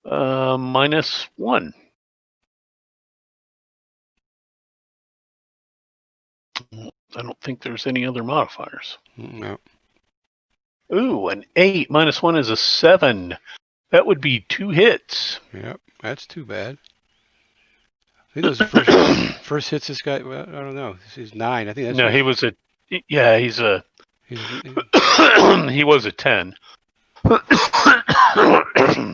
-1. I don't think there's any other modifiers. No. Ooh, an 8 -1 is a 7. That would be 2 hits. Yep. That's too bad. I think those are first hits. This guy. Well, I don't know. He's 9. I think that's No, what he was a. Yeah, he's a. he's. He was a 10.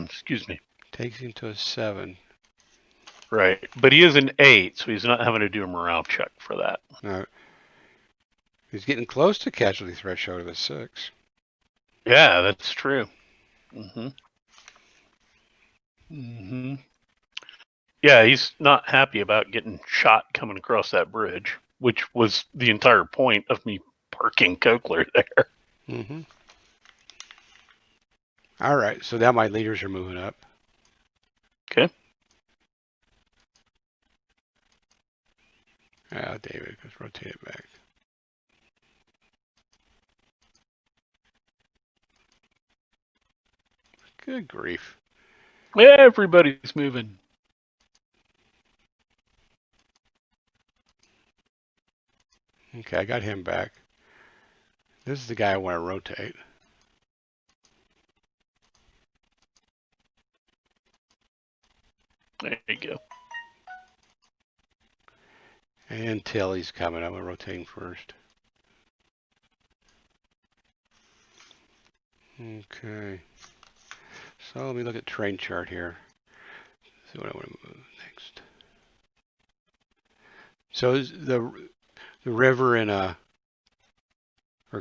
Excuse me. Takes him to a 7. Right, but he is an 8, so he's not having to do a morale check for that. No. He's getting close to casualty threshold of a 6. Yeah, that's true. Mm-hmm. Mm-hmm. Yeah, he's not happy about getting shot coming across that bridge, which was the entire point of me parking Cochler there. Mm-hmm. All right. So now my leaders are moving up. Okay. Ah, David, let's rotate it back. Good grief. Yeah, everybody's moving. Okay, I got him back. This is the guy I want to rotate. There you go. And Tilly's coming. I'm going to rotate him first. Okay. So let me look at train chart here. See what I want to move next. So is the river in or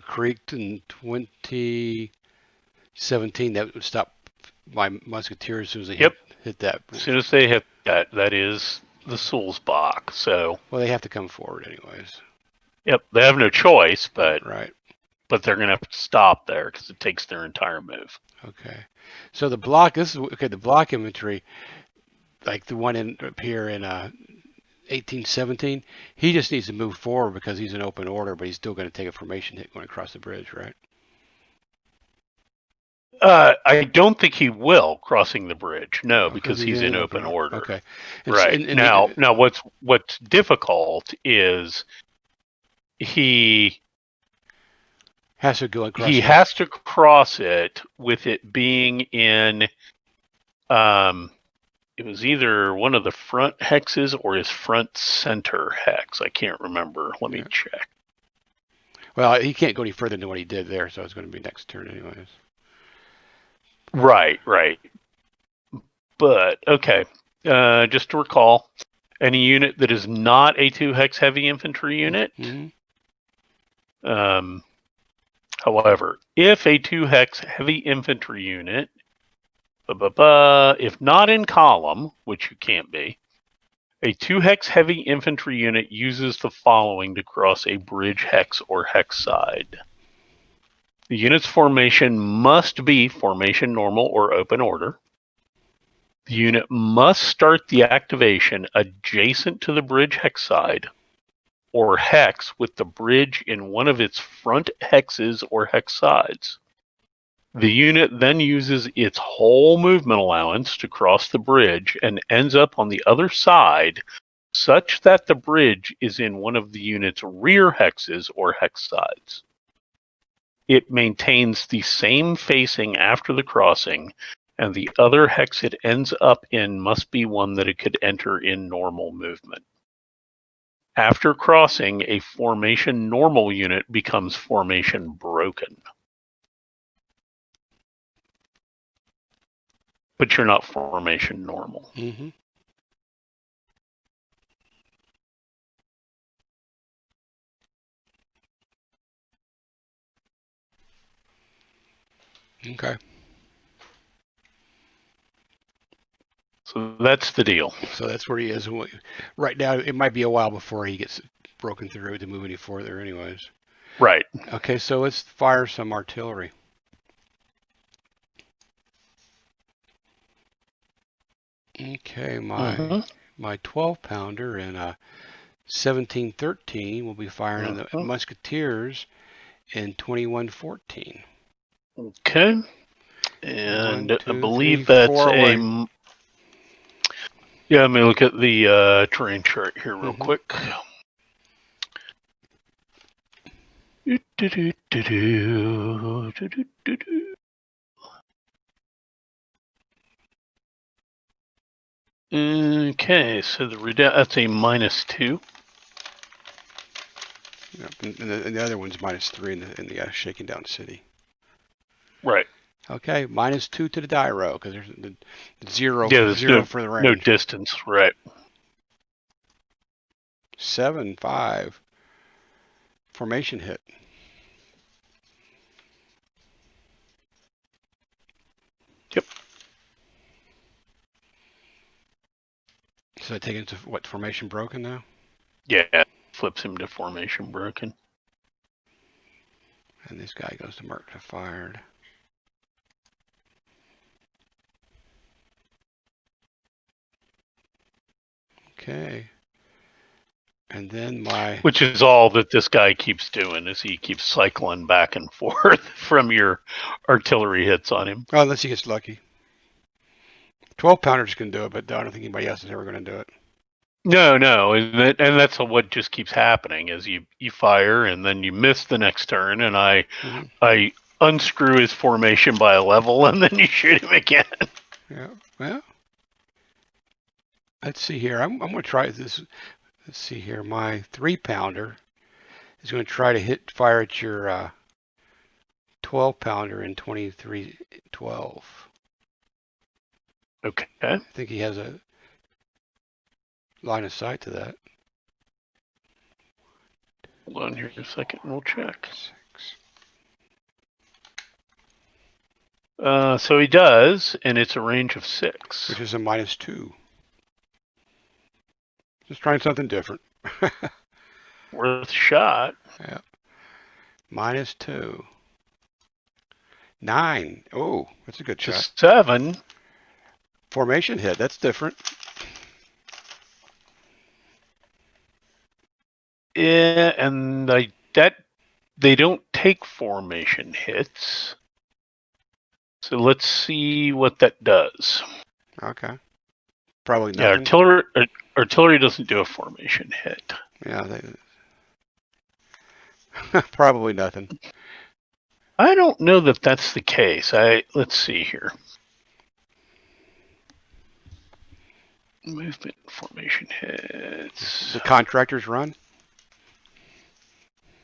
creek in 2017 that would stop my musketeers as soon as they hit that. As soon as they hit that, that is the Sulzbach. So. Well, they have to come forward anyways. Yep, they have no choice, but right. But they're going to have to stop there because it takes their entire move. Okay. So the block. This is okay. The block infantry, like the one up here in 1817, he just needs to move forward because he's in open order, but he's still going to take a formation hit going across the bridge, right? I don't think he will crossing the bridge. No, because he's in open order. Okay. Right. Now, what's difficult is he has to go across. He has to cross it with it being in it was either one of the front hexes or his front center hex. I can't remember. Let me check. Well, he can't go any further than what he did there, so it's going to be next turn anyways. Right. But, okay. Just to recall, any unit that is not a 2-hex heavy infantry unit. However, if a 2-hex heavy infantry unit, if not in column, which you can't be, a 2-hex heavy infantry unit uses the following to cross a bridge hex or hex side. The unit's formation must be formation normal or open order. The unit must start the activation adjacent to the bridge hex side or hex with the bridge in one of its front hexes or hex sides. The unit then uses its whole movement allowance to cross the bridge and ends up on the other side such that the bridge is in one of the unit's rear hexes or hex sides. It maintains the same facing after the crossing, and the other hex it ends up in must be one that it could enter in normal movement. After crossing, a formation normal unit becomes formation broken. But you're not formation normal. Mm-hmm. Okay. So that's the deal. So that's where he is. Right now, it might be a while before he gets broken through to move any further anyways. Right. Okay, so let's fire some artillery. Okay, my 12-pounder and a 1713 will be firing the Musketeers in 2114. Okay. And 1, I 2, 3, believe that's 4 away. Yeah, let me look at the terrain chart here real quick. Okay, so that's a -2. Yep, and the other one's -3 in the Shaking Down City. Right. Okay, -2 to the die row because there's the zero. Yeah, there's zero for the range. No distance. Right. 7-5 formation hit. Yep. So I take it to what, formation broken now? Yeah, flips him to formation broken. And this guy goes to mark to fired. Okay. And then which is all that this guy keeps doing, is he keeps cycling back and forth from your artillery hits on him. Oh, unless he gets lucky. 12-pounders can do it, but I don't think anybody else is ever going to do it. No, and that's what just keeps happening is you fire and then you miss the next turn, and I unscrew his formation by a level, and then you shoot him again. Yeah. Well, let's see here. I'm going to try this. Let's see here. My 3-pounder is going to try to fire at your 12-pounder in 2312. Okay. I think he has a line of sight to that. Hold on here a second, and we'll check. 6. So he does, and it's a range of 6, which is a -2. Just trying something different. Worth a shot. Yeah. -2. 9. Oh, that's a good to shot. 7. Formation hit. That's different. Yeah, and they don't take formation hits. So let's see what that does. Okay. Probably nothing. Yeah, artillery doesn't do a formation hit. Yeah, probably nothing. I don't know that that's the case. Let's see here. Movement formation hits. The contractors run.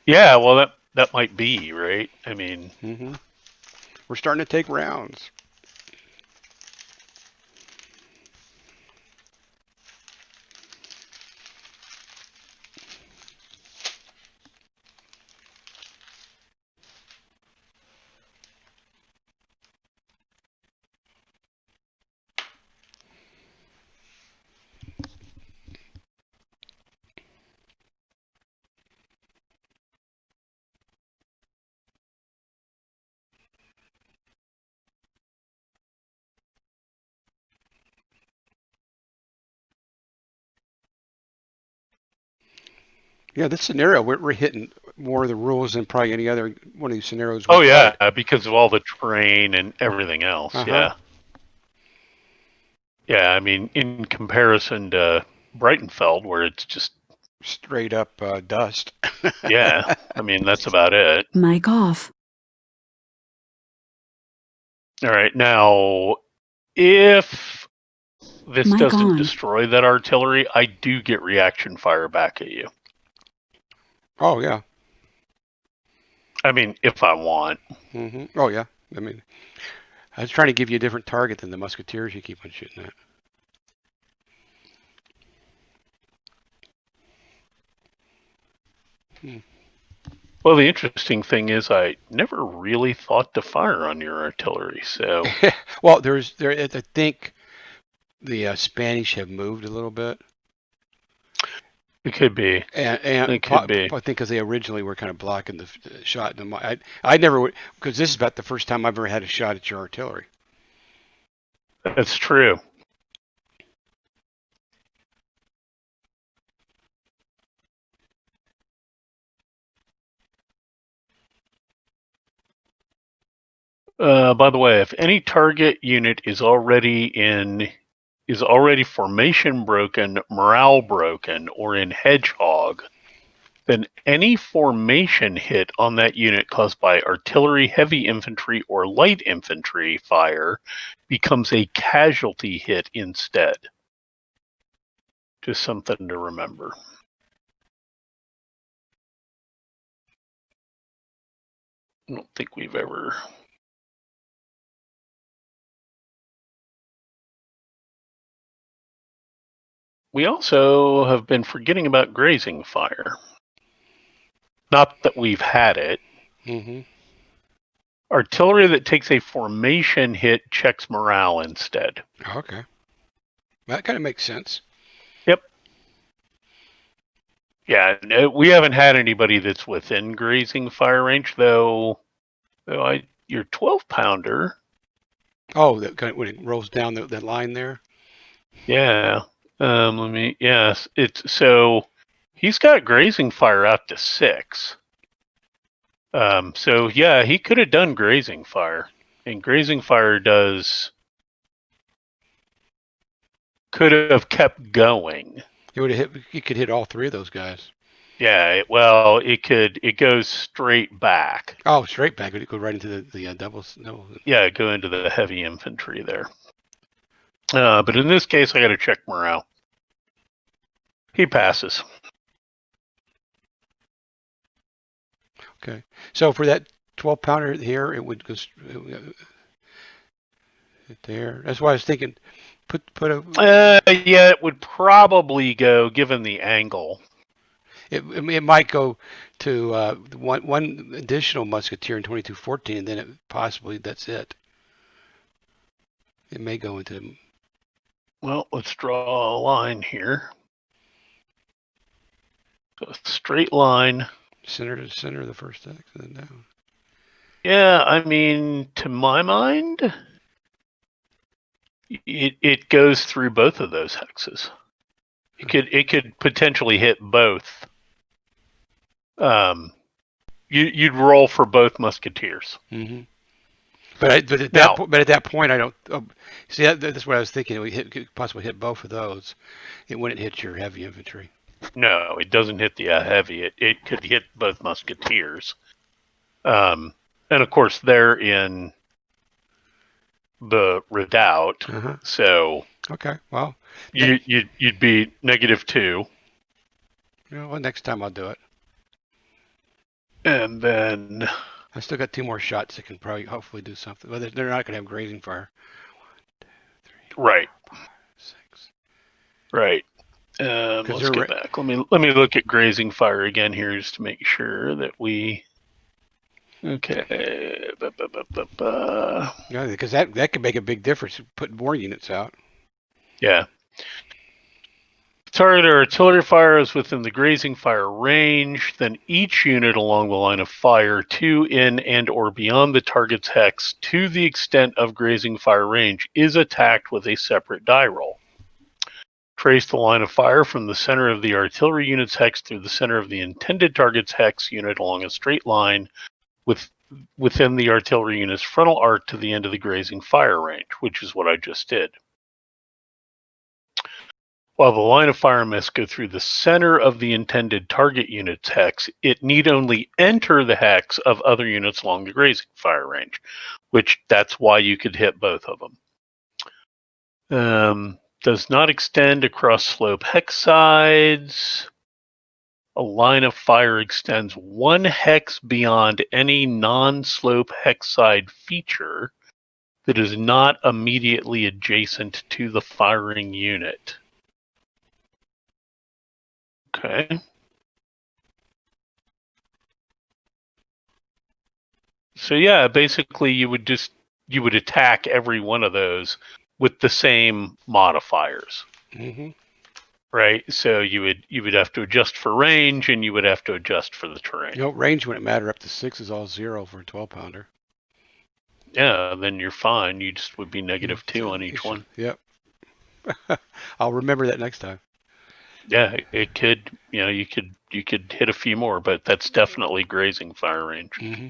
Yeah, well, that might be right. I mean, Hmm. We're starting to take rounds. Yeah, this scenario we're hitting more of the rules than probably any other one of these scenarios oh we've yeah, played. because of all the terrain and everything else. Uh huh. Yeah, yeah. I mean, in comparison to Brightonfeld, where it's just Straight up dust. yeah. I mean, that's about it. Mic off. All right, now if this Mic doesn't on. destroy that artillery, I do get reaction fire back at you. Oh yeah. I mean, if I want. Oh yeah. I mean, I was trying to give you a different target than the musketeers you keep on shooting at. Hmm. Well, the interesting thing is, I never really thought to fire on your artillery, so Well, I think the Spanish have moved a little bit, it could be. and It could be. I think because they originally were kind of blocking the shot. And I never would, because this is about the first time I've ever had a shot at your artillery. That's true. By the way, if any target unit is already formation broken, morale broken, or in Hedgehog, then any formation hit on that unit caused by artillery, heavy infantry, or light infantry fire becomes a casualty hit instead. Just something to remember. I don't think we've ever. We also have been forgetting about grazing fire. Not that we've had it. Hmm. Artillery that takes a formation hit checks morale instead. Okay, that kind of makes sense. Yep. Yeah, no, we haven't had anybody that's within grazing fire range, though. Your 12-pounder. Oh, that kind of, when it rolls down that line there. Yeah. Let me. Yes, it's so. He's got grazing fire out to 6. So yeah, he could have done grazing fire, and grazing fire could have kept going. It would have hit. You could hit all three of those guys. Yeah, it goes straight back. Oh, straight back. It would go right into the doubles. No. Yeah, go into the heavy infantry there. But in this case, I got to check morale. He passes. Okay. So for that 12-pounder here, it would go there. That's why I was thinking. Put a. Yeah, it would probably go given the angle. It might go to one additional musketeer in 2214, and then it possibly that's it. It may go into Well, let's draw a line here. So a straight line. center to center of the first X and then down. Yeah, I mean, to my mind, it goes through both of those hexes. It could potentially hit both. You'd roll for both musketeers. Mm-hmm. But at that point, I don't see. That's what I was thinking. It could possibly hit both of those. It wouldn't hit your heavy infantry. No, it doesn't hit the heavy. It could hit both musketeers. And of course, they're in the redoubt. Uh-huh. So Okay. Well, You'd be -2, Well, next time I'll do it. and then I still got 2 more shots that can probably hopefully do something. Well, they're not going to have grazing fire. 3, 4, right, 5, 6. right. Because Let's they're get back. Let me look at grazing fire again here just to make sure that we. Okay. yeah, because that could make a big difference. Putting more units out. Yeah. Target or artillery fire is within the grazing fire range, then each unit along the line of fire to, in, and or beyond the target's hex to the extent of grazing fire range is attacked with a separate die roll. Trace the line of fire from the center of the artillery unit's hex through the center of the intended target's hex unit along a straight line within the artillery unit's frontal arc to the end of the grazing fire range, which is what I just did. While the line of fire must go through the center of the intended target unit's hex, it need only enter the hex of other units along the grazing fire range, which that's why you could hit both of them. Does not extend across slope hex sides. A line of fire extends 1 hex beyond any non-slope hex side feature that is not immediately adjacent to the firing unit. Okay. So yeah, basically you would attack every one of those with the same modifiers, Mm-hmm. right? So you would have to adjust for range and you would have to adjust for the terrain. Range wouldn't matter. Up to 6 is all 0 for a 12-pounder. Yeah, then you're fine. You just would be -2 on each one. Yep. I'll remember that next time. Yeah, it could. You could hit a few more, but that's definitely grazing fire range. Mm-hmm.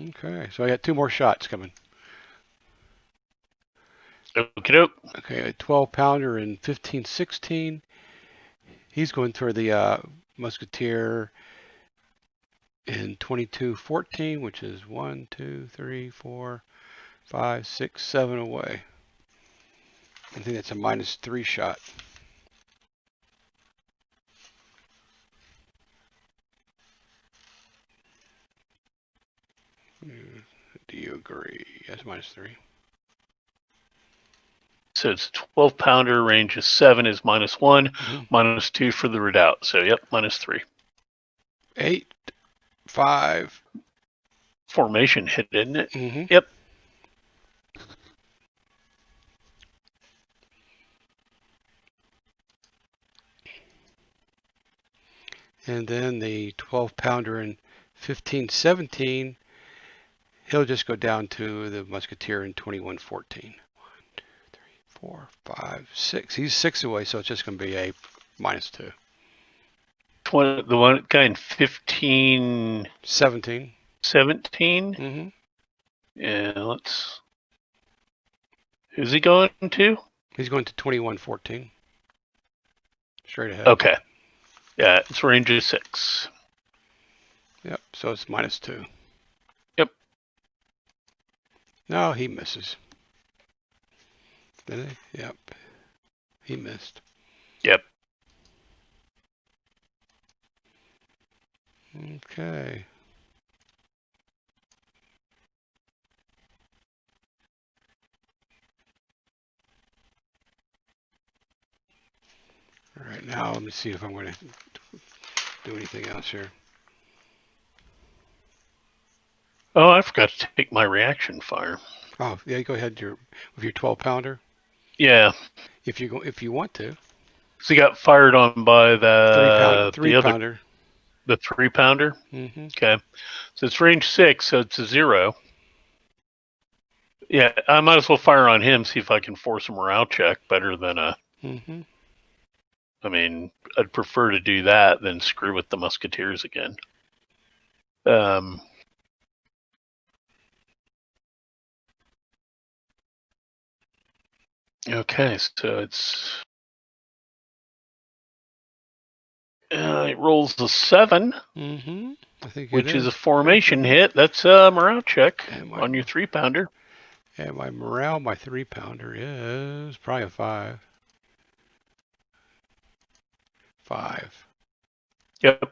Okay, so I got 2 more shots coming. Okie doke. Okay, a 12-pounder in 1516. He's going toward the musketeer in 2214, which is 1, 2, 3, 4, 5, 6, 7 away. I think that's a -3 shot. Do you agree? Yes, -3. So it's 12-pounder, range is 7, is -1, Mm-hmm. -2 for the redoubt. So yep, -3. 8, 5. Formation hit, isn't it? Mm-hmm. Yep. And then the 12-pounder in 1517, he'll just go down to the musketeer in 2114. 1, 2, 3, 4, 5, 6. He's 6 away, so it's just going to be a -2. The one guy in 1517. 17. Mm-hmm. Yeah, let's. Who's he going to? He's going to 2114. Straight ahead. Okay. Yeah, its range is 6. Yep, so it's -2. Yep. No, he misses. Did he? Yep. He missed. Yep. Okay. All right, now let me see if I'm going to do anything else here. Oh, I forgot to take my reaction fire. Oh, yeah, go ahead with your 12-pounder. Yeah. If you want to. So he got fired on by the 3-pounder. The 3-pounder. Mm-hmm. Okay. So it's range 6, so it's a 0. Yeah, I might as well fire on him, see if I can force a morale check better than a. Mm-hmm. I mean, I'd prefer to do that than screw with the musketeers again. Okay, so it's. It rolls a 7. Mm-hmm. I think Which it is a is. formation hit. That's a morale check And on your 3-pounder. And my morale, my 3-pounder is probably a 5. 5. Yep.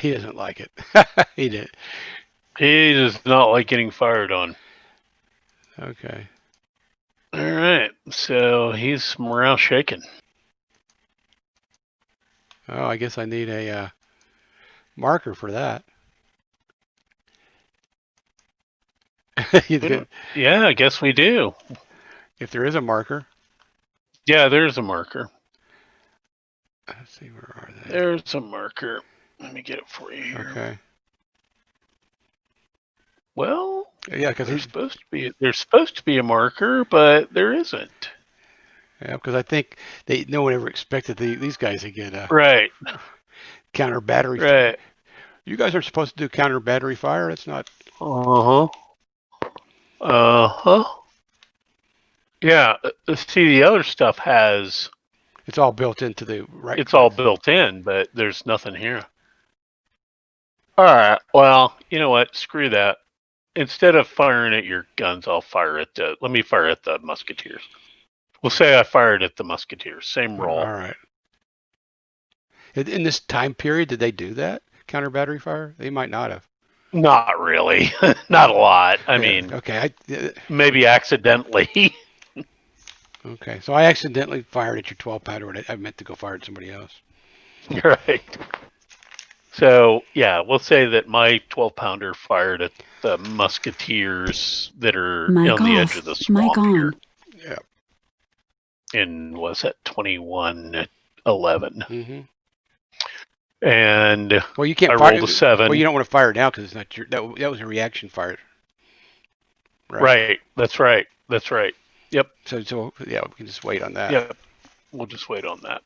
He doesn't like it. He did. He does not like getting fired on. Okay. All right. So he's morale shaken. Oh, I guess I need a marker for that. Yeah, I guess we do. If there is a marker. Yeah, there's a marker. Let's see, where are they? There's a marker. Let me get it for you here. Okay. Well, Yeah, because there's supposed to be a marker, but there isn't. yeah, because I think no one ever expected these guys to get a Right. counter battery. Right. You guys are supposed to do counter battery fire. It's not. Uh huh. Uh huh. Yeah. See, the other stuff has. It's all built into the right. It's all built in, but there's nothing here. All right. Well, you know what? Screw that. Instead of firing at your guns, I'll fire at the. Let me fire at the musketeers. We'll say I fired at the musketeers. Same All roll. right. In this time period, did they do that counter battery fire? They might not have. Not really. Not a lot. I Yeah. mean, Okay. maybe accidentally. Okay. So I accidentally fired at your 12-pounder, and I meant to go fire at somebody else. Right. So, yeah, we'll say that my 12-pounder fired at the musketeers that are Mic on the edge off. of the Mic swamp here. on. Yeah. And was that 21-11? Mm-hmm. And Well, you can't I fire. rolled a 7. Well, you don't want to fire now because it's not your. That was a reaction fire. Right. That's right. That's right. Yep. So yeah, we can just wait on that. Yep. We'll just wait on that.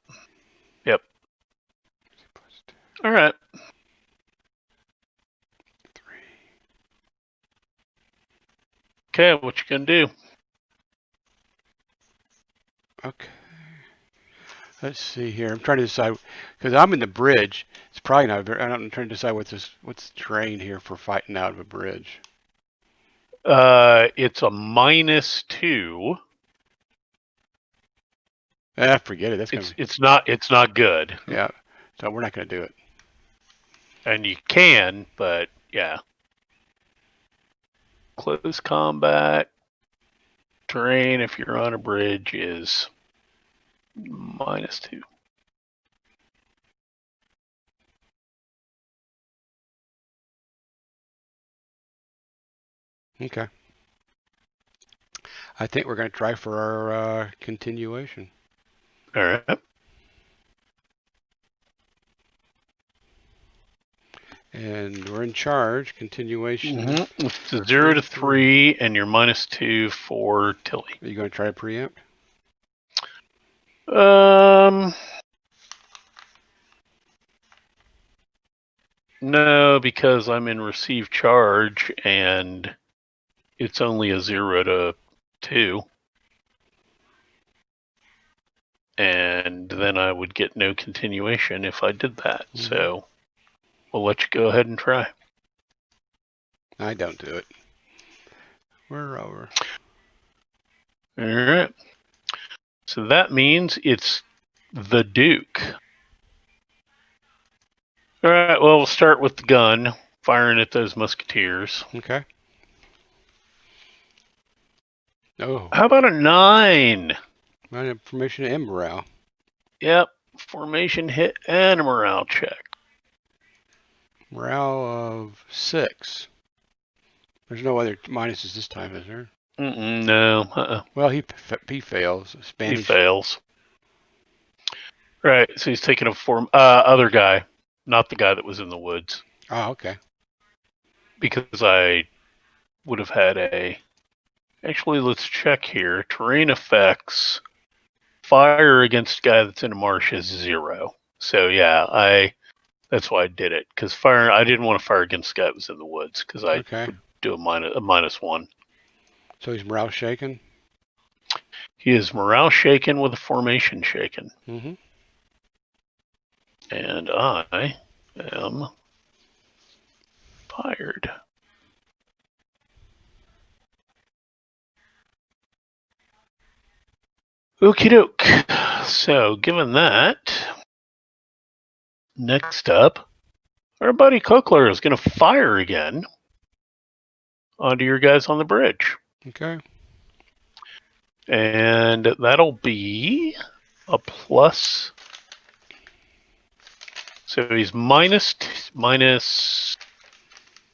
Yep. All right. 3. Okay, what you gonna do? Okay. Let's see here. I'm trying to decide because I'm in the bridge. It's probably not very. I'm trying to decide what's the terrain here for fighting out of a bridge. It's a -2. Forget it. That's gonna. It's not good. Yeah. So we're not gonna do it. And you can, but yeah. Close combat terrain if you're on a bridge is -2. Okay. I think we're gonna try for our continuation. All right. And we're in charge. Continuation. Mm-hmm. It's a 0 to 3, and you're -2 for Tilly. Are you going to try to preempt? No, because I'm in receive charge, and it's only a 0 to 2. And then I would get no continuation if I did that. Mm-hmm. So we'll let you go ahead and try. I don't do it. We're over. All right. So that means it's the Duke. All right. Well, we'll start with the gun, firing at those musketeers. Okay. Oh. How about a 9? Information and morale. Yep. Formation hit and a morale check. Morale of 6. There's no other minuses this time, is there? No. Well, he fails. Spanish. He fails. Right. So he's taking a other guy, not the guy that was in the woods. Oh, okay. Because I would have had a. Actually, let's check here. Terrain effects. Fire against a guy that's in a marsh is 0. So yeah, that's why I did it. Because I didn't want to fire against the guy that was in the woods because I would do a -1. So he's morale shaken. He is morale shaken with a formation shaken. Mm-hmm. And I am fired. Okie doke. So, given that, next up, our buddy Cochler is going to fire again onto your guys on the bridge. Okay. And that'll be a plus. So he's minus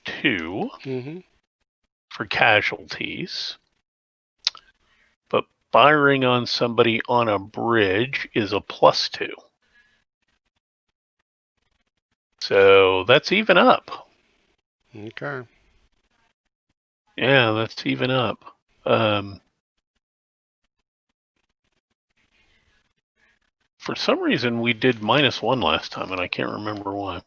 2 Mm-hmm. for casualties. But firing on somebody on a bridge is a plus 2. So that's even up. Okay. Yeah, that's even up. For some reason, we did -1 last time, and I can't remember why.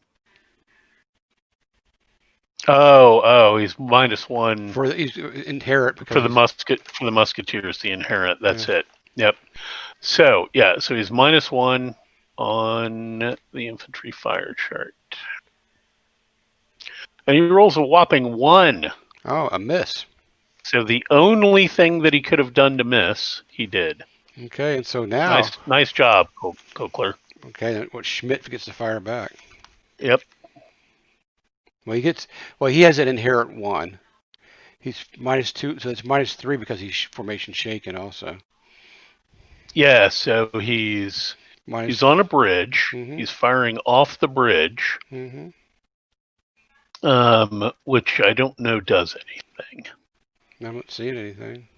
Oh, he's -1 He's inherit because for the he's musketeers. The inherent. yeah. That's it. Yep. So yeah, so he's -1 on the infantry fire chart, and he rolls a whopping 1. Oh, a miss. So the only thing that he could have done to miss, he did. Okay, and so now, Nice job, Cochler. okay, then what Schmidt gets to fire back. Yep. Well, he has an inherent 1. He's -2, so it's -3 because he's formation shaken also. Yeah. So he's Minus. on a bridge. Mm-hmm. He's firing off the bridge, Mm-hmm. which I don't know does anything. I'm not seeing anything.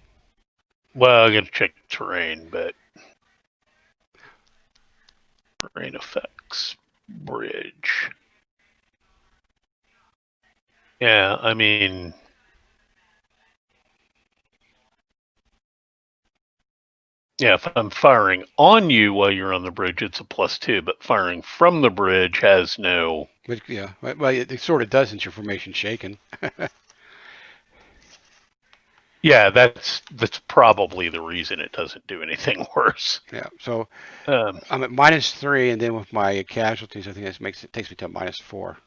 Well, I got to check terrain, but terrain effects bridge. Yeah, I mean, yeah, if I'm firing on you while you're on the bridge, it's a +2, but firing from the bridge has no. But yeah, well, it sort of does since your formation shaken. Yeah, that's probably the reason it doesn't do anything worse. Yeah, so Um, I'm at -3, and then with my casualties, I think takes me to -4.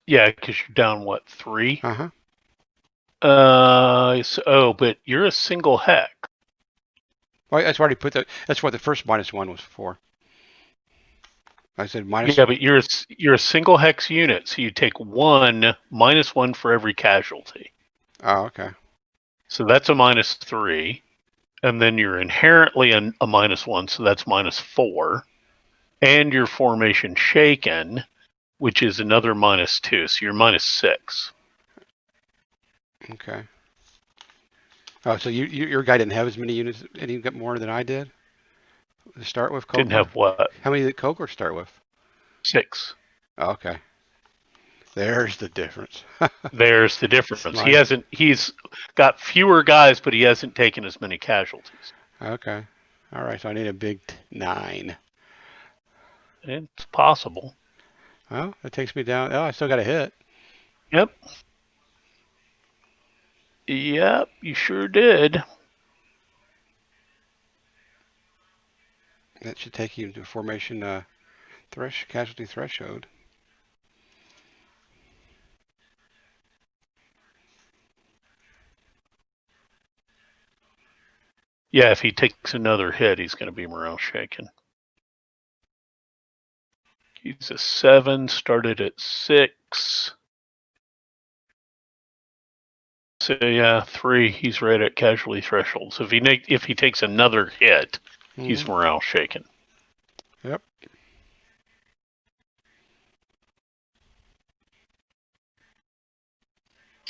yeah, because you're down what 3? Uh huh. But you're a single hex. Well, that's already put that. That's what the first -1 was for. I said minus. Yeah, but you're a single hex unit, so you take -1 for every casualty. Oh, okay. So that's a -3, and then you're inherently a -1, so that's -4, and your formation shaken, which is another -2, so you're -6. Okay. Oh, so your guy didn't have as many units, and he got more than I did to start with, Didn't Cochler? have what? How many did Cochler start with? 6. Oh, okay. There's the difference. There's the difference. My He's got fewer guys, but he hasn't taken as many casualties. okay. All right, so I need a big 9. It's possible. Well, that takes me down. Oh, I still got a hit. Yep. Yep, you sure did. That should take you to formation casualty threshold. Yeah, if he takes another hit, he's going to be morale shaken. He's a 7, started at 6. So yeah, 3. He's right at casualty threshold. So if he takes another hit, he's Mm-hmm. morale shaken. Yep.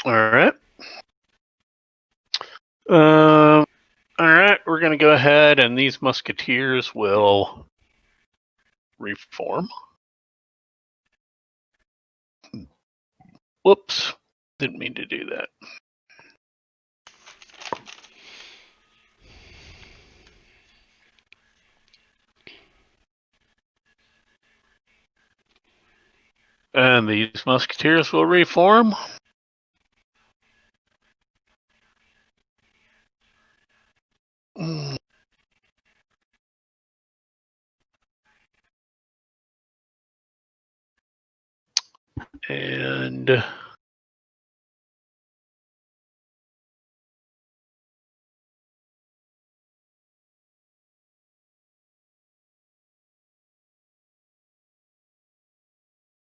All right. All right. We're going to go ahead, and these musketeers will reform. Whoops. Didn't mean to do that. And these musketeers will reform. And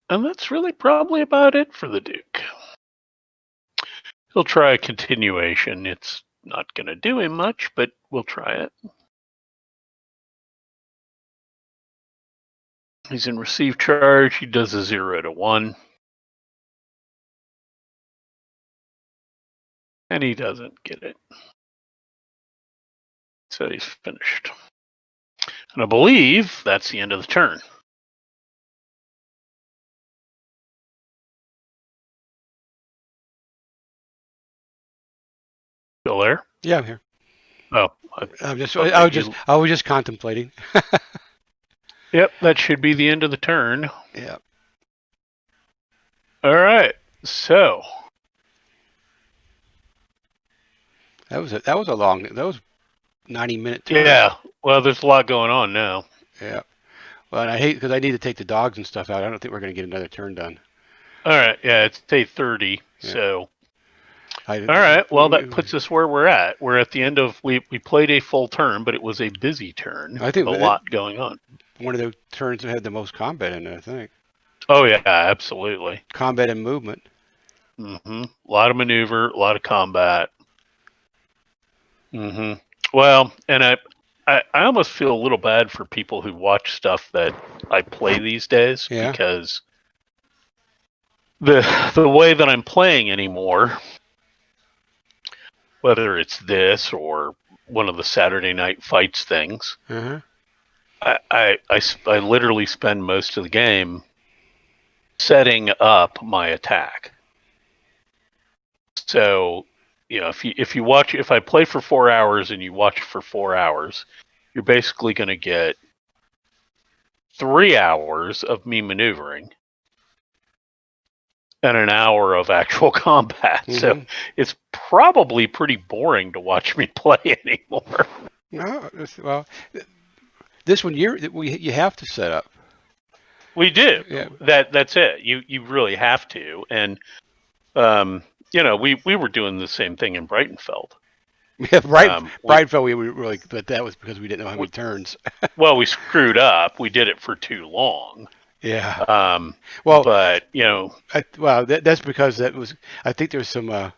that's really probably about it for the Duke. He'll try a continuation. It's not going to do him much, but we'll try it. He's in receive charge. He does a 0 to 1. And he doesn't get it. So he's finished. And I believe that's the end of the turn. Still there? Yeah, I'm here. Oh, I was just contemplating. Yep, that should be the end of the turn. Yeah. All right. So That was a long. That was 90-minute turn. yeah. Well, there's a lot going on now. Yeah. Well, and I hate because I need to take the dogs and stuff out. I don't think we're going to get another turn done. All right. Yeah, it's day 30. Yeah. So all right. Well, that puts us where we're at. We're at the end of we played a full turn, but it was a busy turn. I think a lot going on. One of the turns that had the most combat in it, I think. Oh yeah, absolutely. Combat and movement. Mm-hmm. A lot of maneuver, a lot of combat. Mm-hmm. Well, and I almost feel a little bad for people who watch stuff that I play these days because the way that I'm playing anymore, whether it's this or one of the Saturday Night Fights things, I literally spend most of the game setting up my attack. So, if I play for 4 hours and you watch for 4 hours, you're basically going to get 3 hours of me maneuvering and an hour of actual combat. Mm-hmm. So it's probably pretty boring to watch me play anymore. No, well, this one you have to set up. We do. Yeah. That's it. You really have to. And we were doing the same thing in Breitenfeld. Yeah, Breitenfeld we were really, but that was because we didn't know how many turns. Well, we screwed up. We did it for too long. Yeah. Well, but that's because that was. I think there's some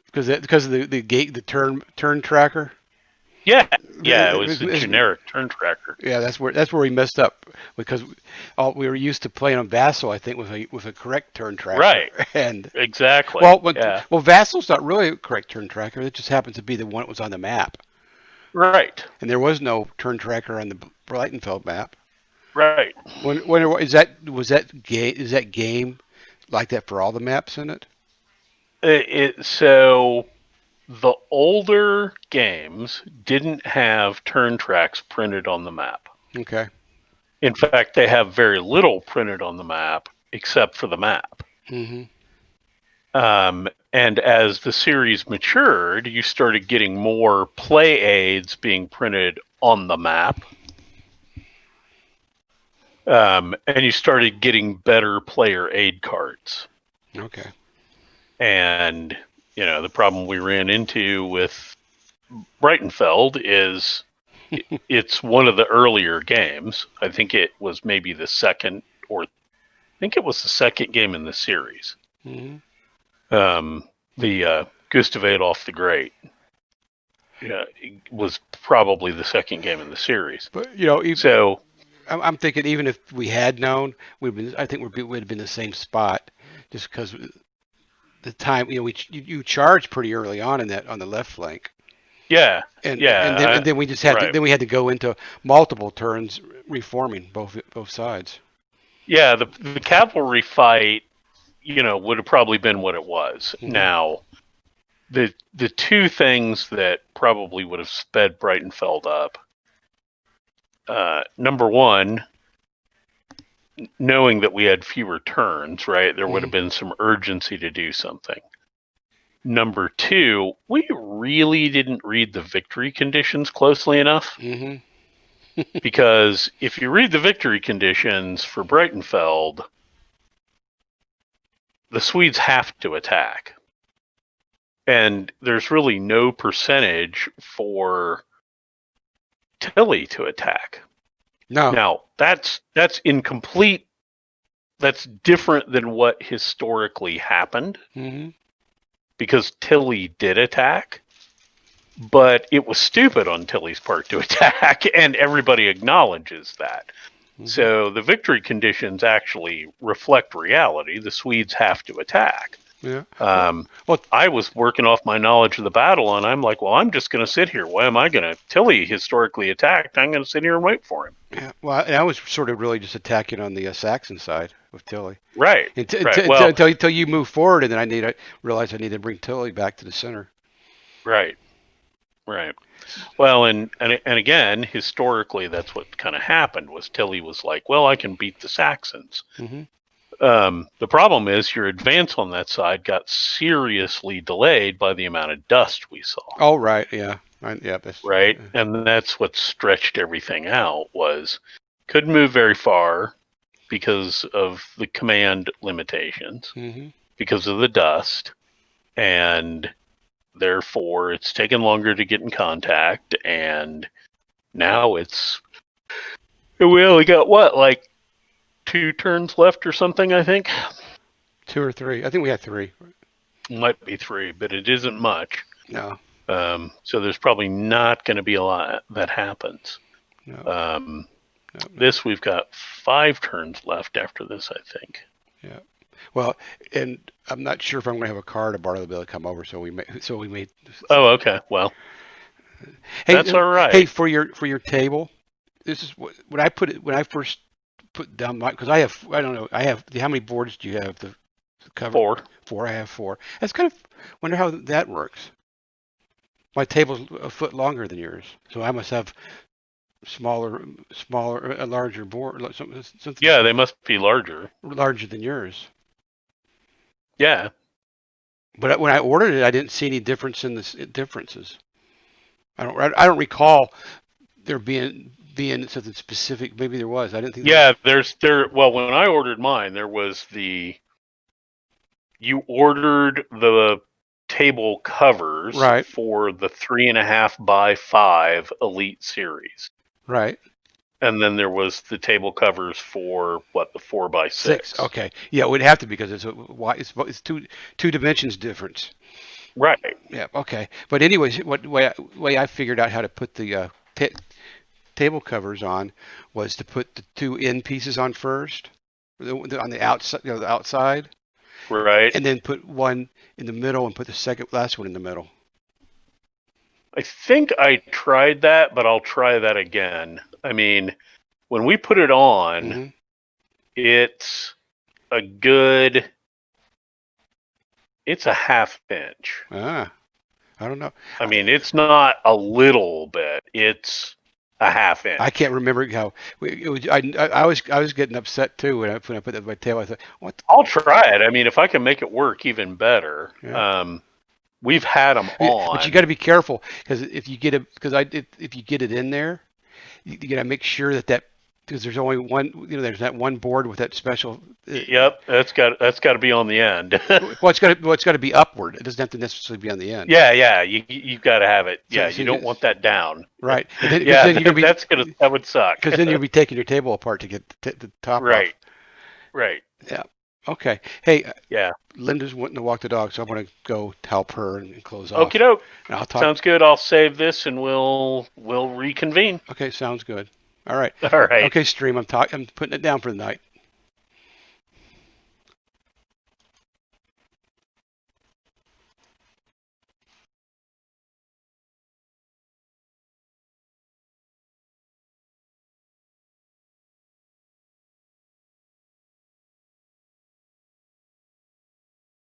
because of the turn tracker. Yeah, it was a generic turn tracker. Yeah, that's where we messed up because we were used to playing on Vassal, I think, with a correct turn tracker. Right. And exactly. Well, Vassal's not really a correct turn tracker. It just happens to be the one that was on the map. Right. And there was no turn tracker on the Breitenfeld map. Right. Was that game like that for all the maps in it? So the older games didn't have turn tracks printed on the map. Okay. In fact, they have very little printed on the map except for the map. Mm-hmm. And as the series matured, you started getting more play aids being printed on the map. And you started getting better player aid cards. Okay. And, the problem we ran into with Breitenfeld is it's one of the earlier games. I think it was maybe the second game in the series. Mm-hmm. The Gustav Adolf the Great was probably the second game in the series. But, I'm thinking even if we had known, I think we'd have been in the same spot just because the time, you charged pretty early on on the left flank. Yeah. And then we just had we had to go into multiple turns reforming both sides. Yeah, the cavalry fight, would have probably been what it was. Mm-hmm. Now, the two things that probably would have sped Breitenfeld up. Number one, knowing that we had fewer turns, right? There would have been some urgency to do something. Number two, we really didn't read the victory conditions closely enough. Mm-hmm. Because if you read the victory conditions for Breitenfeld, the Swedes have to attack. And there's really no percentage for Tilly to attack. No. Now, that's incomplete. That's different than what historically happened, Mm-hmm. because Tilly did attack, but it was stupid on Tilly's part to attack, and everybody acknowledges that. Mm-hmm. So the victory conditions actually reflect reality. The Swedes have to attack. Yeah. Well, I was working off my knowledge of the battle, and I'm like, well, I'm just going to sit here. Why am I going to? Tilly historically attacked. I'm going to sit here and wait for him. Yeah. Well, I was sort of really just attacking on the Saxon side with Tilly. Right. Right. Until you move forward, and then I realized I need to bring Tilly back to the center. Right. Right. Well, and again, historically, that's what kind of happened. Was Tilly was like, well, I can beat the Saxons. Mm-hmm. The problem is your advance on that side got seriously delayed by the amount of dust we saw. Oh, right. Yeah. Yeah. Right. And that's what stretched everything out. Was couldn't move very far because of the command limitations, Mm-hmm. because of the dust, and therefore it's taken longer to get in contact, and now we only got what, like 2 turns left or something, I think. 2 or 3. I think we had 3. Might be 3, but it isn't much. No. So there's probably not going to be a lot that happens. No. This, we've got 5 turns left after this, I think. Yeah. Well, and I'm not sure if I'm going to have a car to borrow to be able to come over. So we may. Oh, okay. Well, hey, that's all right. Hey, for your table, this is when I put it when I first put down my, because I don't know, how many boards do you have? The cover? 4. 4. I have 4. That's kind of wonder how that works. My table's a foot longer than yours, so I must have a larger board, something Yeah, they must be larger than yours. Yeah. But when I ordered it, I didn't see any difference in the differences. I don't recall there being something specific. Maybe there was. I didn't think. Yeah, Well, when I ordered mine, there was you ordered the table covers, right, for the 3.5 by 5 Elite Series. Right. And then there was the table covers for the 4 by 6. Okay. Yeah, it would have to, because it's two dimensions difference. Right. Yeah. Okay. But anyways, way I figured out how to put the table covers on was to put the 2 end pieces on first, on the outside, the outside. Right. And then put one in the middle and put the last one in the middle. I think I tried that, but I'll try that again. I mean, when we put it on, mm-hmm. It's a 1/2 inch. I don't know. I mean, it's not a little bit. It's a 1/2 inch. I can't remember how it was. I was getting upset too when I put that on my table. I thought, what? I'll try it. I mean, if I can make it work, even better. Yeah. We've had them on, but you got to be careful, because if you get it in there, you got to make sure that because there's only one. There's that one board with that special. Yep, that's got to be on the end. Well, it's got to be upward. It doesn't have to necessarily be on the end. Yeah. You've got to have it. Yeah, so you don't want that down. Right. Then, that would suck. Because then you'll be taking your table apart to get the top right. off. Right. Yeah. Okay. Hey. Yeah. Linda's wanting to walk the dog, so I'm going to go help her and close off. Okie doke. I'll talk. Sounds good. I'll save this and we'll reconvene. Okay. Sounds good. All right. All right. Okay, stream. I'm putting it down for the night.